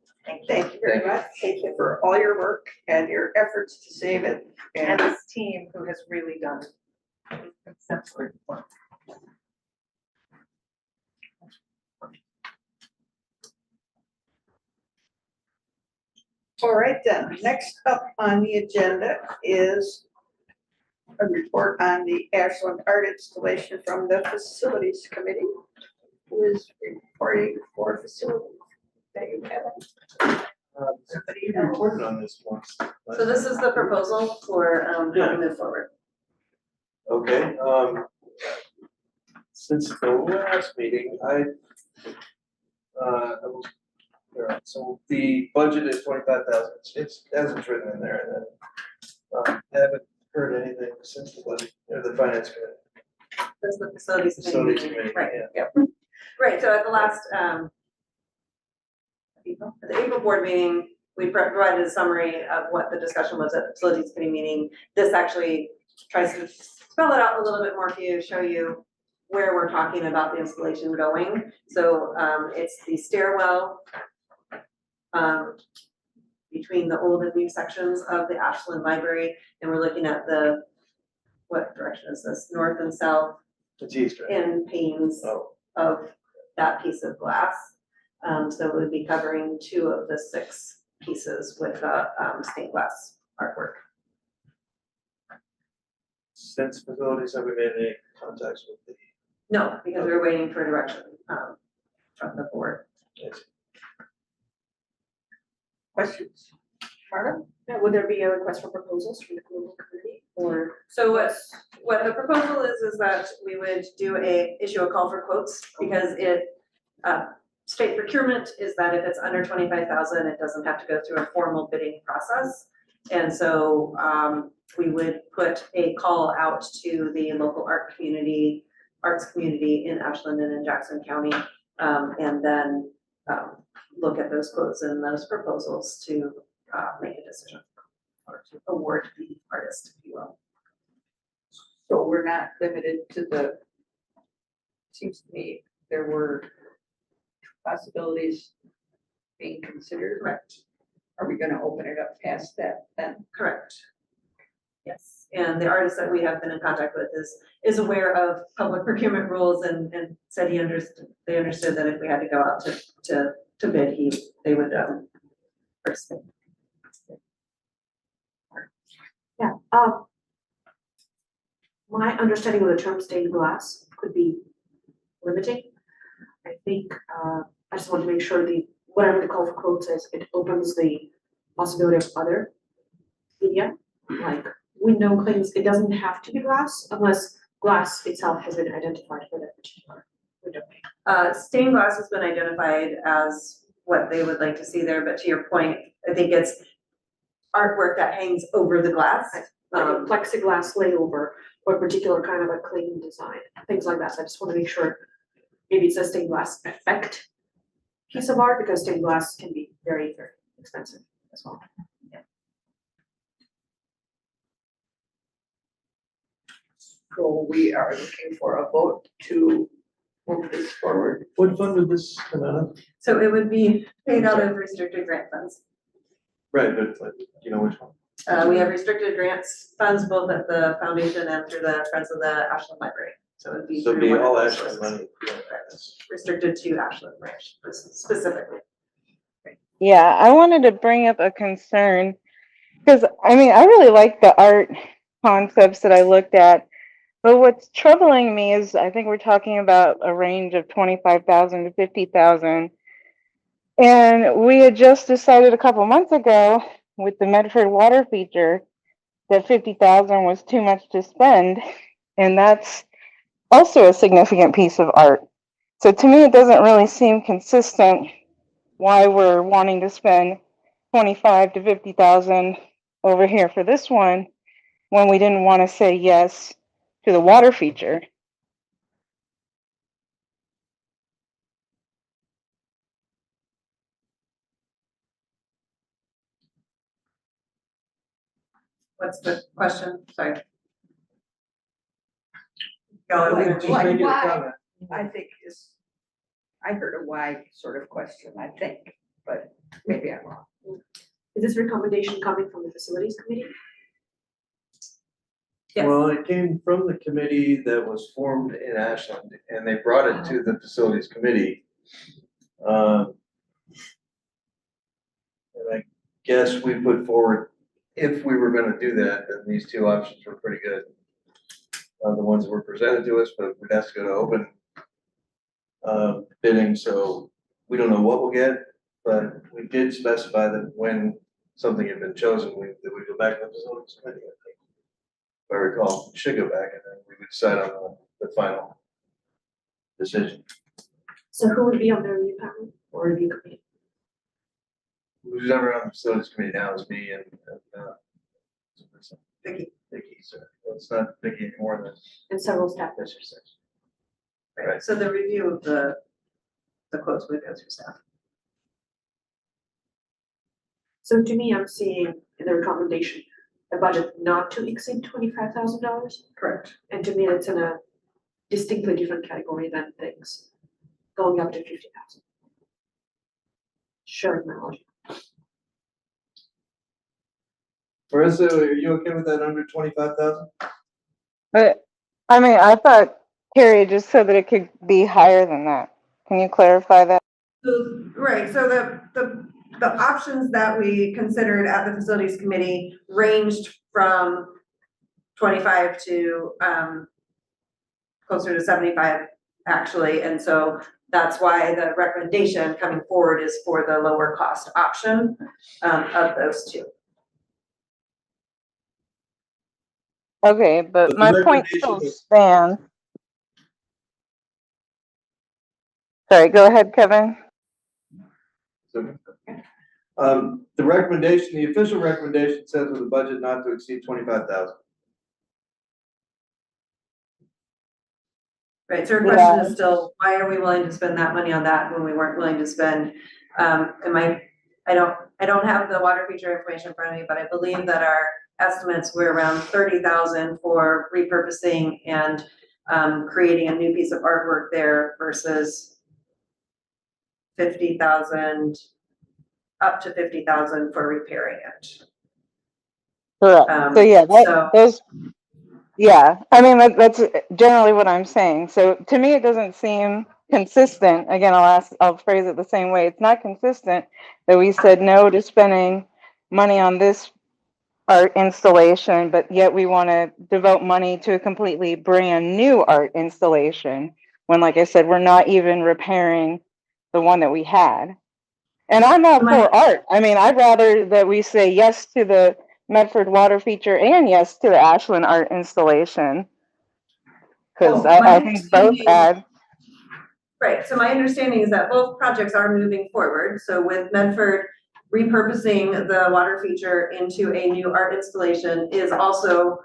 Thank you very much. Thank you for all your work and your efforts to save it. And this team who has really done exemplary work. All right then, next up on the agenda is a report on the Ashland art installation from the Facilities Committee, who is reporting for facilities. That you have. You reported on this once. So this is the proposal for, how to move forward. Okay, since the last meeting, so the budget is 25,000, it's as it's written in there, and then, haven't heard anything since the budget, or the finance committee. That's the facilities committee. Facilities meeting. committee, Right, yeah. yep. Right, so at the last, at the April board meeting, we provided a summary of what the discussion was at the facilities committee meeting. This actually tries to spell it out a little bit more for you, show you where we're talking about the installation going. So it's the stairwell between the old and new sections of the Ashland Library, and we're looking at what direction is this? North and south It's Easter. in panes of that piece of glass. So it would be covering 2 of the 6 pieces with stained glass artwork. Since facilities, have we made any contacts with the? No, because we're waiting for direction from the board. Questions? Marta? Now, would there be a request for proposals from the global committee or? So what the proposal is that we would issue a call for quotes, because state procurement is that if it's under 25,000, it doesn't have to go through a formal bidding process. And so we would put a call out to the local arts community in Ashland and in Jackson County, and then look at those quotes and those proposals to make a decision or to award the artist, if you will. So we're not limited to seems to me there were possibilities being considered. Correct. Are we gonna open it up past that then? Correct. Yes, and the artist that we have been in contact with is aware of public procurement rules and said they understood that if we had to go out to bid, they would participate. Yeah, my understanding of the term stained glass could be limiting. I think, I just want to make sure whatever the call for quote says, it opens the possibility of other media, like window clings. It doesn't have to be glass unless glass itself has been identified for that particular window. Stained glass has been identified as what they would like to see there, but to your point, I think it's artwork that hangs over the glass. Like a plexiglass layover or a particular kind of a clean design, things like that. So I just want to make sure maybe it's a stained glass effect piece of art, because stained glass can be very, very expensive as well. So we are looking for a vote to move this forward. What fund would this come out of? So it would be paid out of restricted grant funds. Right, but like, do you know which one? We have restricted grants funds both at the foundation and through the Friends of the Ashland Library. So it'd be. So it'd through be one of all those Ashland sources. money. Restricted to Ashland branch specifically. Yeah, I wanted to bring up a concern because I mean, I really like the art concepts that I looked at, but what's troubling me is I think we're talking about a range of 25,000 to 50,000. And we had just decided a couple months ago with the Medford water feature that 50,000 was too much to spend, and that's also a significant piece of art. So to me, it doesn't really seem consistent why we're wanting to spend 25 to 50,000 over here for this one when we didn't want to say yes to the water feature. What's the question? Sorry. Like, Just make it a why? comment. I think I heard a why sort of question, I think, but maybe I'm wrong. Is this recommendation coming from the facilities committee? Yes. Well, it came from the committee that was formed in Ashland, and they brought it to the facilities committee. And I guess we put forward, if we were gonna do that, then these two options were pretty good. The ones that were presented to us, but we'd have to go to open bidding, so we don't know what we'll get, but we did specify that when something had been chosen, that we go back to the facilities committee, I think. If I recall, we should go back and then we would decide on the final decision. So who would be on the review panel or review committee? Who's ever on the facilities committee now is me and Vicky. Vicky, so it's not Vicky anymore than. And several staff members. Right. So the review of the quotes would go through staff. So to me, I'm seeing in the recommendation, a budget not to exceed $25,000. Correct. And to me, that's in a distinctly different category than things going up to 50,000. Sharing my logic. Marissa, are you okay with that under 25,000? But I mean, I thought Carrie just said that it could be higher than that. Can you clarify that? Right, so the options that we considered at the facilities committee ranged from 25 to closer to 75 actually, and so that's why the recommendation coming forward is for the lower cost option of those two. Okay, but The my point recommendation still is- stands. Sorry, go ahead, Kevin. The recommendation, the official recommendation says with a budget not to exceed 25,000. Right, so your question is still, why are we willing to spend that money on that when we weren't willing to spend, I don't have the water feature information in front of me, but I believe that our estimates were around 30,000 for repurposing and creating a new piece of artwork there versus 50,000, up to 50,000 for repairing it. Correct. So yeah, yeah, I mean, that's generally what I'm saying. So to me, it doesn't seem consistent. Again, I'll phrase it the same way. It's not consistent that we said no to spending money on this art installation, but yet we want to devote money to a completely brand new art installation. When, like I said, we're not even repairing the one that we had. And I'm all for art. I mean, I'd rather that we say yes to the Medford water feature and yes to the Ashland art installation. Because I think both add. Right, so my understanding is that both projects are moving forward. So with Medford repurposing the water feature into a new art installation is also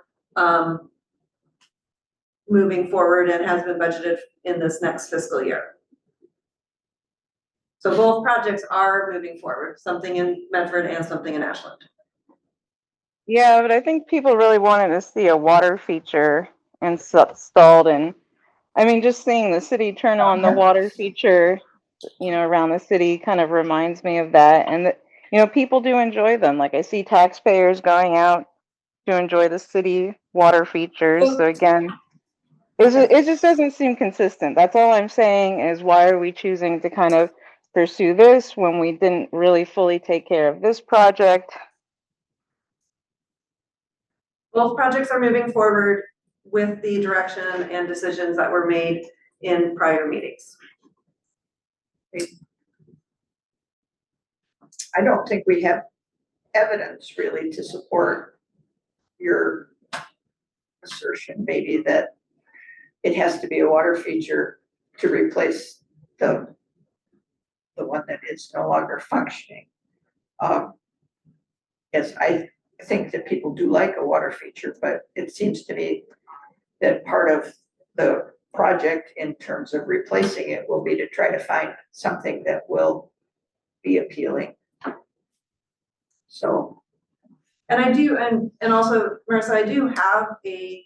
moving forward and has been budgeted in this next fiscal year. So both projects are moving forward, something in Medford and something in Ashland. Yeah, but I think people really wanted to see a water feature installed, and I mean, just seeing the city turn on the water feature, you know, around the city kind of reminds me of that. And you know, people do enjoy them. Like I see taxpayers going out to enjoy the city water features. So again, it just doesn't seem consistent. That's all I'm saying is, why are we choosing to kind of pursue this when we didn't really fully take care of this project? Both projects are moving forward with the direction and decisions that were made in prior meetings. I don't think we have evidence really to support your assertion, maybe that it has to be a water feature to replace the one that is no longer functioning. Yes, I think that people do like a water feature, but it seems to me that part of the project in terms of replacing it will be to try to find something that will be appealing. So. And I do, and also, Marissa, I do have a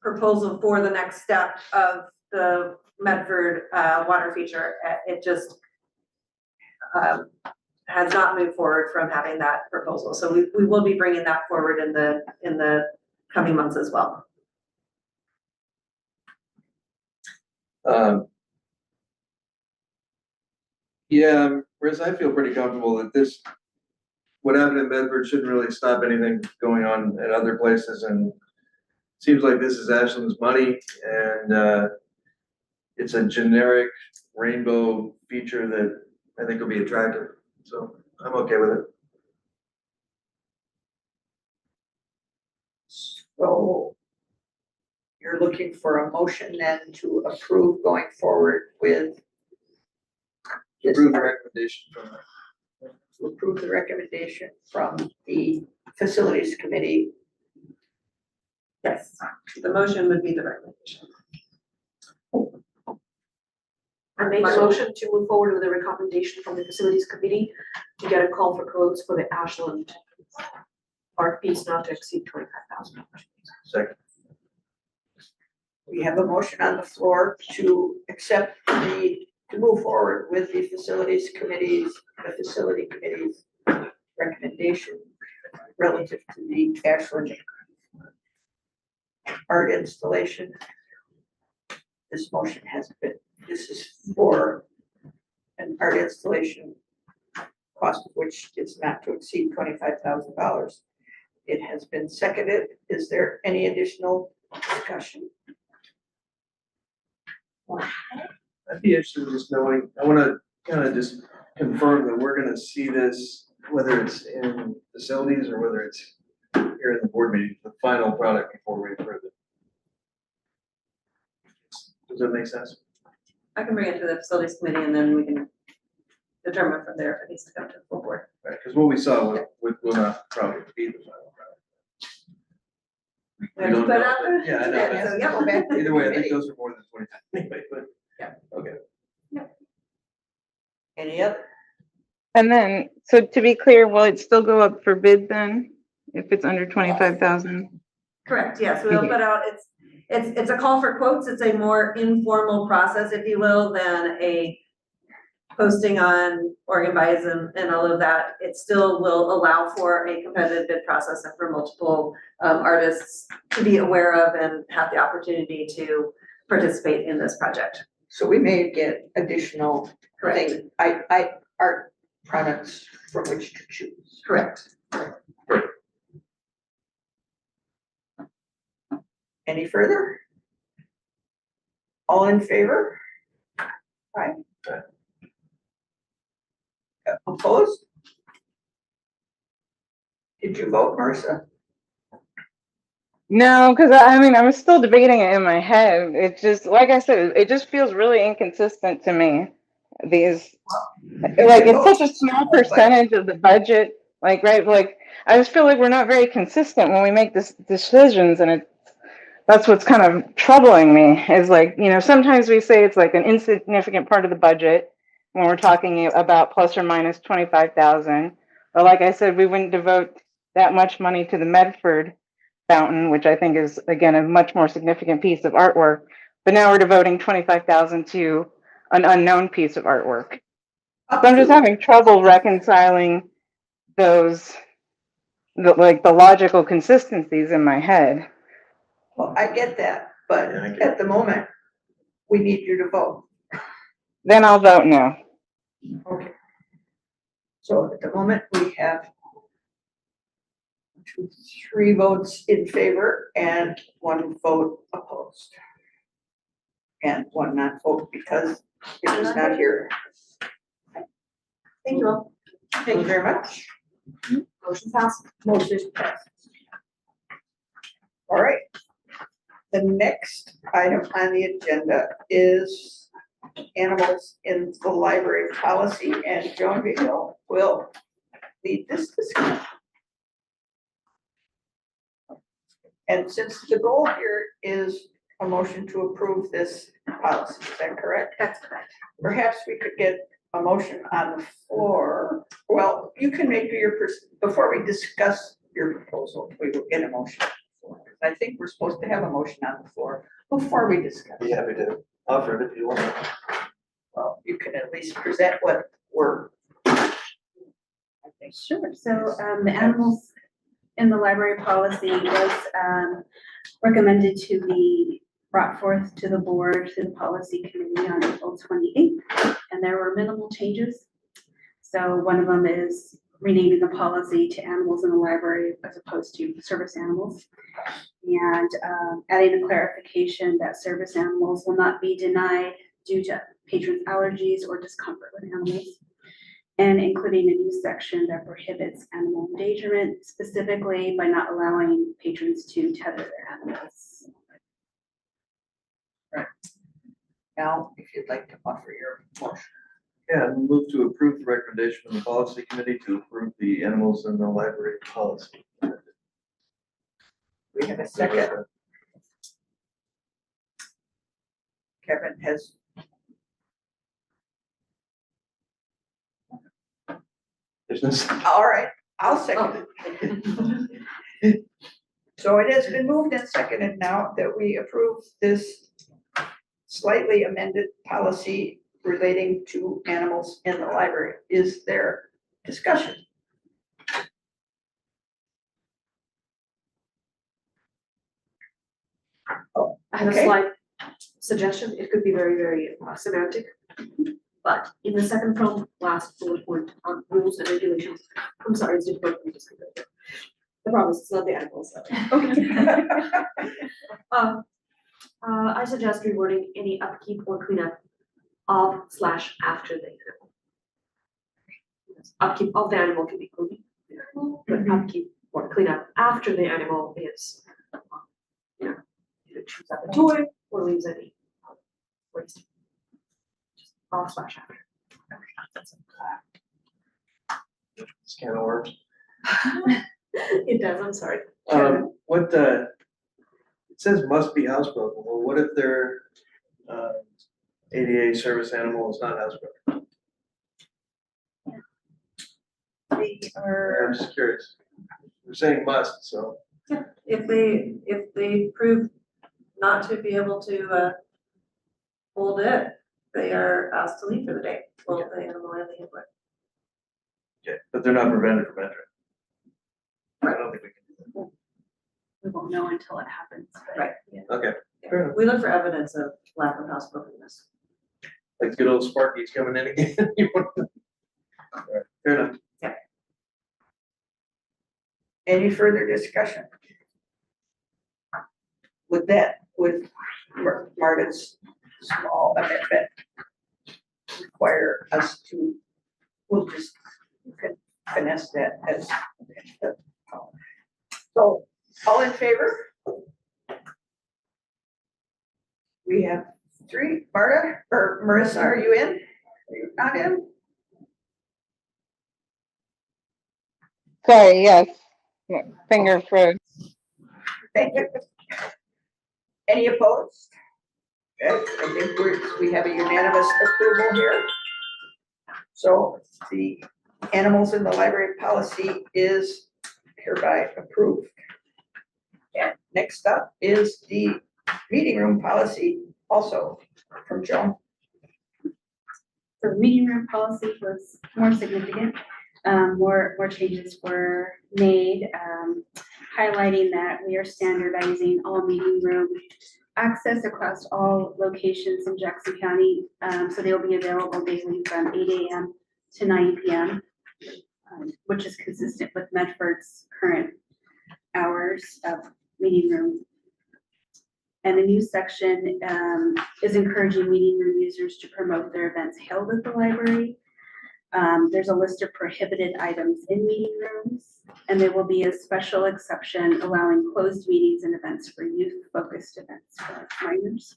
proposal for the next step of the Medford water feature. It just has not moved forward from having that proposal. So we will be bringing that forward in the coming months as well. Yeah, Riz, I feel pretty comfortable that this, what happened in Bedford shouldn't really stop anything going on at other places, and seems like this is Ashland's money, and it's a generic rainbow feature that I think will be attractive, so I'm okay with it. So you're looking for a motion then to approve going forward with this Approve the recommendation from to approve the recommendation from the facilities committee. Yes, the motion would be the recommendation. I make a motion to move forward with a recommendation from the facilities committee to get a call for quotes for the Ashland art piece not to exceed $25,000. second. We have a motion on the floor to accept to move forward with the facility committee's recommendation relative to the Ashland art installation. This motion has been, this is for an art installation, cost of which is not to exceed $25,000. It has been seconded. Is there any additional discussion? I'd be interested in just knowing, I wanna kind of just confirm that we're gonna see this, whether it's in facilities or whether it's here in the board meeting, the final product before we approve it. Does that make sense? I can bring it to the facilities committee and then we can determine from there if it needs to come to the full board. Right, because what we saw will not probably be the final product. We don't know, but- yeah, I know, So, but yeah, Go back to the either way, I think committee. those are more than 20 anyway, but. Yeah. Okay. Any other? And then, so to be clear, will it still go up for bid then, if it's under 25,000? Correct, yes, we'll put out, it's a call for quotes. It's a more informal process, if you will, than a posting on Oregon Buys and all of that. It still will allow for a competitive bid process and for multiple artists to be aware of and have the opportunity to participate in this project. So we may get additional Correct. thing, art products from which to choose. Correct. Any further? All in favor? Aye. Opposed? Did you vote, Marissa? No, because I mean, I was still debating it in my head. It just, like I said, it just feels really inconsistent to me. These, like, it's such a small percentage of the budget, like, right, like, I just feel like we're not very consistent when we make this decisions, and that's what's kind of troubling me, is like, sometimes we say it's like an insignificant part of the budget when we're talking about plus or minus 25,000. But like I said, we wouldn't devote that much money to the Medford fountain, which I think is, again, a much more significant piece of artwork. But now we're devoting 25,000 to an unknown piece of artwork. So I'm just having trouble reconciling those, the logical consistencies in my head. Well, I get that, but at the moment, we need you to vote. Then I'll vote no. Okay. So at the moment, we have 3 votes in favor and 1 vote opposed. And 1 not vote because it is not here. Thank you all. Thank you very much. Motion passed. Motion passes. All right. The next item on the agenda is animals in the library policy, and Joan Vigil will lead this discussion. And since the goal here is a motion to approve this policy, is that correct? That's correct. Perhaps we could get a motion on the floor. Well, you can make your, before we discuss your proposal, we will get a motion. I think we're supposed to have a motion on the floor before we discuss. Be happy to offer it if you want. Well, you can at least present what we're. I think. Sure, so the animals in the library policy was recommended to be brought forth to the board through the policy committee on April 28th, and there were minimal changes. So one of them is renaming the policy to animals in the library as opposed to service animals, and adding a clarification that service animals will not be denied due to patrons' allergies or discomfort with animals, and including a new section that prohibits animal endangerment, specifically by not allowing patrons to tether their animals. Right. Now, if you'd like to offer your motion. Yeah, and move to approve the recommendation of the policy committee to approve the animals in the library policy. We have a second. Kevin has. All right, I'll second it. So it has been moved and seconded now that we approve this slightly amended policy relating to animals in the library. Is there discussion? Oh, I have a okay. slight suggestion. It could be very, very semantic. But in the second from last bullet point on rules and regulations, I'm sorry, it's difficult for me to say that. The problem is it's not the animals. Okay. I suggest rewording any upkeep or cleanup of / after the animal. Upkeep of the animal can be cleaning the animal, but upkeep or cleanup after the animal is, either chews up a toy or leaves any waste. Just of / after. It's can of worms. It does, I'm sorry. It says must be housebroken. Well, what if their ADA service animal is not housebroken? They are, I'm just curious. We're saying must, so. if they prove not to be able to hold it, they are asked to leave for the day, both the animal and the input. Okay, but they're not prevented from entering. I don't think we can do that. We won't know until it happens. but- Right. Okay, Yeah. We look for evidence of lack of housebrokenness. like good old Sparky's coming in again. All right, fair enough. Any further discussion? with that, with Martin's small amendment, require us to, we'll just finesse that as. So, all in favor? We have 3. Marta, or Marissa, are you in? Are you not in? Sorry, yes. Yeah, finger froze. Thank you. Any opposed? Okay, I think we have a unanimous approval here. So the animals in the library policy is hereby approved. And next up is the meeting room policy, also from Joan. The meeting room policy was more significant. More changes were made, highlighting that we are standardizing all meeting room access across all locations in Jackson County. So they'll be available daily from 8 a.m. to 9 p.m., which is consistent with Medford's current hours of meeting room. And a new section is encouraging meeting room users to promote their events held at the library. There's a list of prohibited items in meeting rooms, and there will be a special exception allowing closed meetings and events for youth-focused events for minors.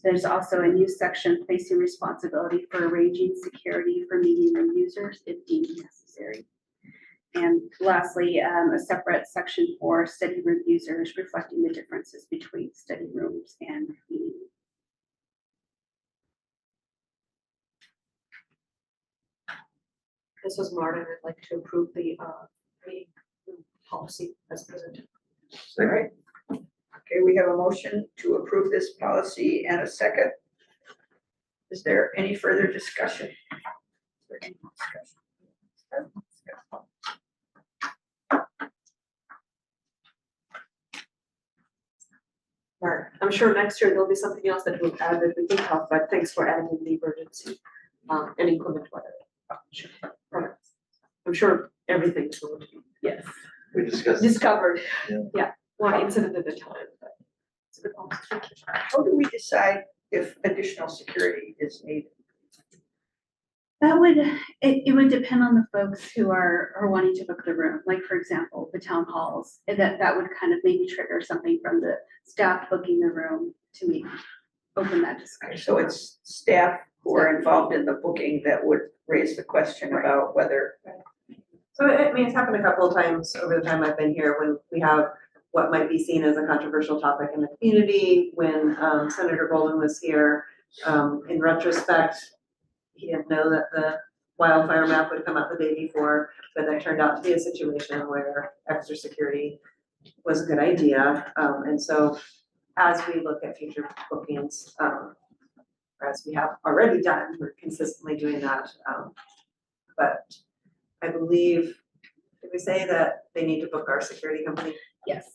There's also a new section placing responsibility for arranging security for meeting room users if deemed necessary. And lastly, a separate section for study room users reflecting the differences between study rooms and meeting rooms. This was Martin. I'd like to approve the meeting room policy as presented. All right. Okay, we have a motion to approve this policy and a second. Is there any further discussion? Right. I'm sure next year there'll be something else that we'll add that we think of, but thanks for adding in the emergency and inclement weather. Sure. Right. I'm sure everything's going to be, yes, We discussed. discovered. Yeah. Yeah, one incident at a time. But it's a good one. How do we decide if additional security is needed? That would, it would depend on the folks who are wanting to book the room. Like, for example, the town halls, that would kind of maybe trigger something from the staff booking the room to maybe open that discussion. So it's staff who are involved in the booking that would raise the question about whether. So I mean, it's happened a couple of times over the time I've been here when we have what might be seen as a controversial topic in the community. When Senator Golden was here, in retrospect, he didn't know that the wildfire map would come out the day before, but that turned out to be a situation where extra security was a good idea. And so as we look at future bookings, as we have already done, we're consistently doing that. But I believe, did we say that they need to book our security company? Yes.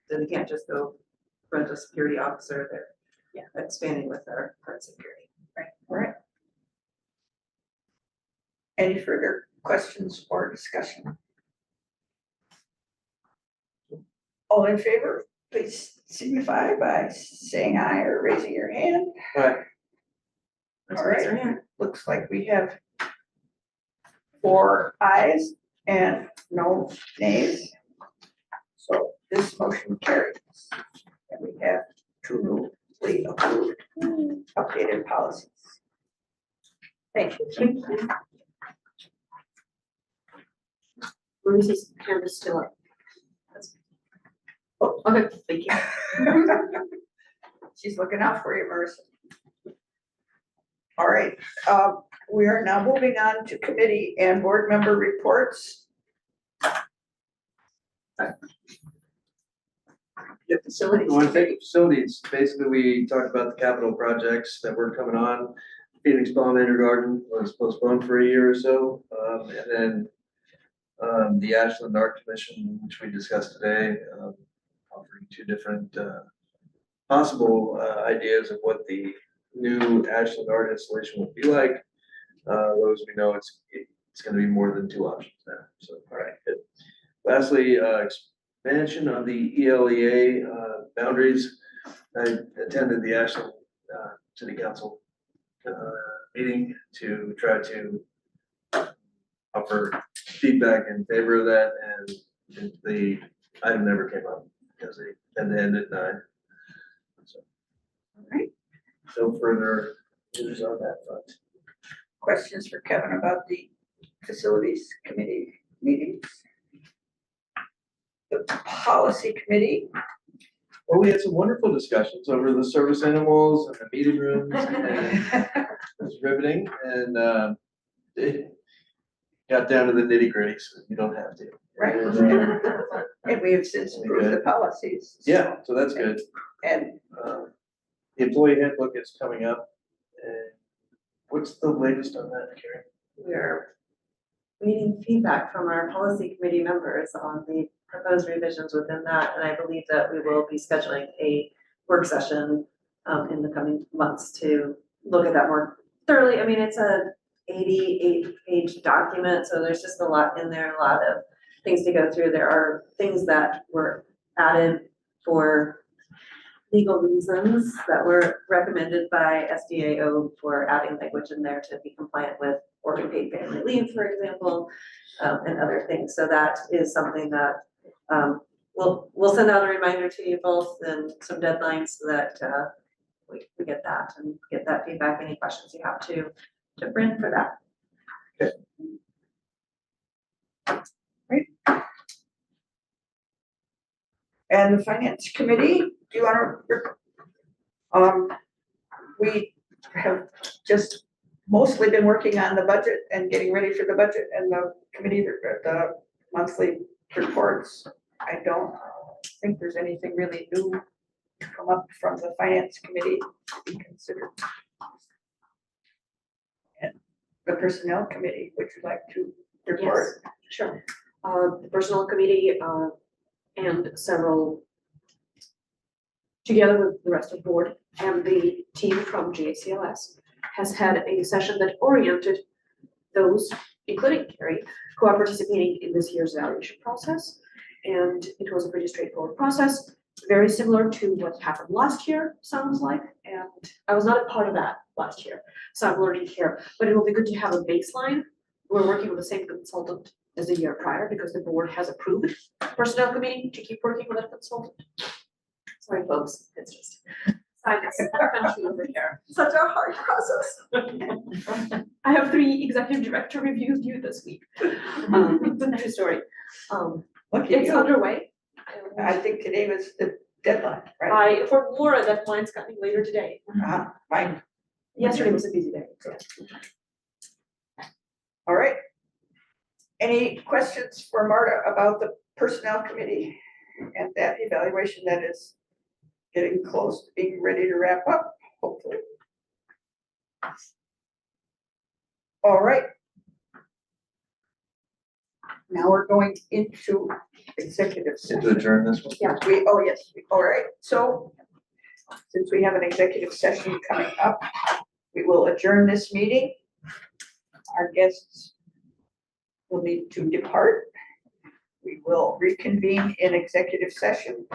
So they can't just go rent a security officer, they're expanding with our current security. Right. All right. Any further questions or discussion? All in favor, please signify by saying aye or raising your hand. Right. All right, looks like we have 4 ayes and no nays. So this motion carries. And we have 2 newly approved updated policies. Thank you. Maurice's hand is still up. Oh, okay, thank you. She's looking out for you, Marissa. All right, we are now moving on to committee and board member reports. Yeah, facility. I want to take facilities. Basically, we talked about the capital projects that were coming on. Phoenix Palm Garden was postponed for a year or so. And then the Ashland Art Commission, which we discussed today, offering 2 different possible ideas of what the new Ashland art installation will be like. Those we know it's going to be more than 2 options now. So, all right, good. Lastly, expansion of the ELEA boundaries. I attended the Ashland City Council meeting to try to offer feedback in favor of that, and the item never came up because they had to end at 9. So, Alright, no further news on that front. questions for Kevin about the facilities committee meetings? The policy committee, Well, we had some wonderful discussions over the service animals and the meeting rooms, and it was riveting, and it got down to the nitty gritty, so you don't have to. right? And we have since approved the policies. Yeah, so that's good. And The employee handbook is coming up, and what's the latest on that, Karen? We're needing feedback from our policy committee members on the proposed revisions within that, and I believe that we will be scheduling a work session in the coming months to look at that more thoroughly. I mean, it's a 88-page document, so there's just a lot in there, a lot of things to go through. There are things that were added for legal reasons that were recommended by SDAO for adding language in there to be compliant with Oregon paid family leave, for example, and other things. So that is something that we'll send out a reminder to you both and some deadlines so that we get that and get that feedback, any questions you have to Brent for that. And the finance committee, do you want to? We have just mostly been working on the budget and getting ready for the budget and the committee, the monthly reports. I don't think there's anything really new to come up from the finance committee to be considered. And the personnel committee, would you like to report? Yes, sure. The personnel committee, and several, together with the rest of the board and the team from JCLS, has had a session that oriented those, including Carrie, who are participating in this year's evaluation process. And it was a pretty straightforward process, very similar to what happened last year, sounds like. And I was not a part of that last year, so I'm learning here. But it will be good to have a baseline. We're working with the same consultant as the year prior because the board has approved personnel committee to keep working with a consultant. Sorry, folks, it's just science over here. Such a hard process. I have 3 executive director reviews due this week. It's a true story. Look at It's you. underway. I think today was the deadline, right? For Laura, that line's coming later today. Fine. Yesterday was a busy day. So. All right. Any questions for Marta about the personnel committee and that evaluation that is getting close to being ready to wrap up, hopefully? All right. Now we're going into executive To session. adjourn this one? Yeah, all right. So since we have an executive session coming up, we will adjourn this meeting. Our guests will need to depart. We will reconvene in executive session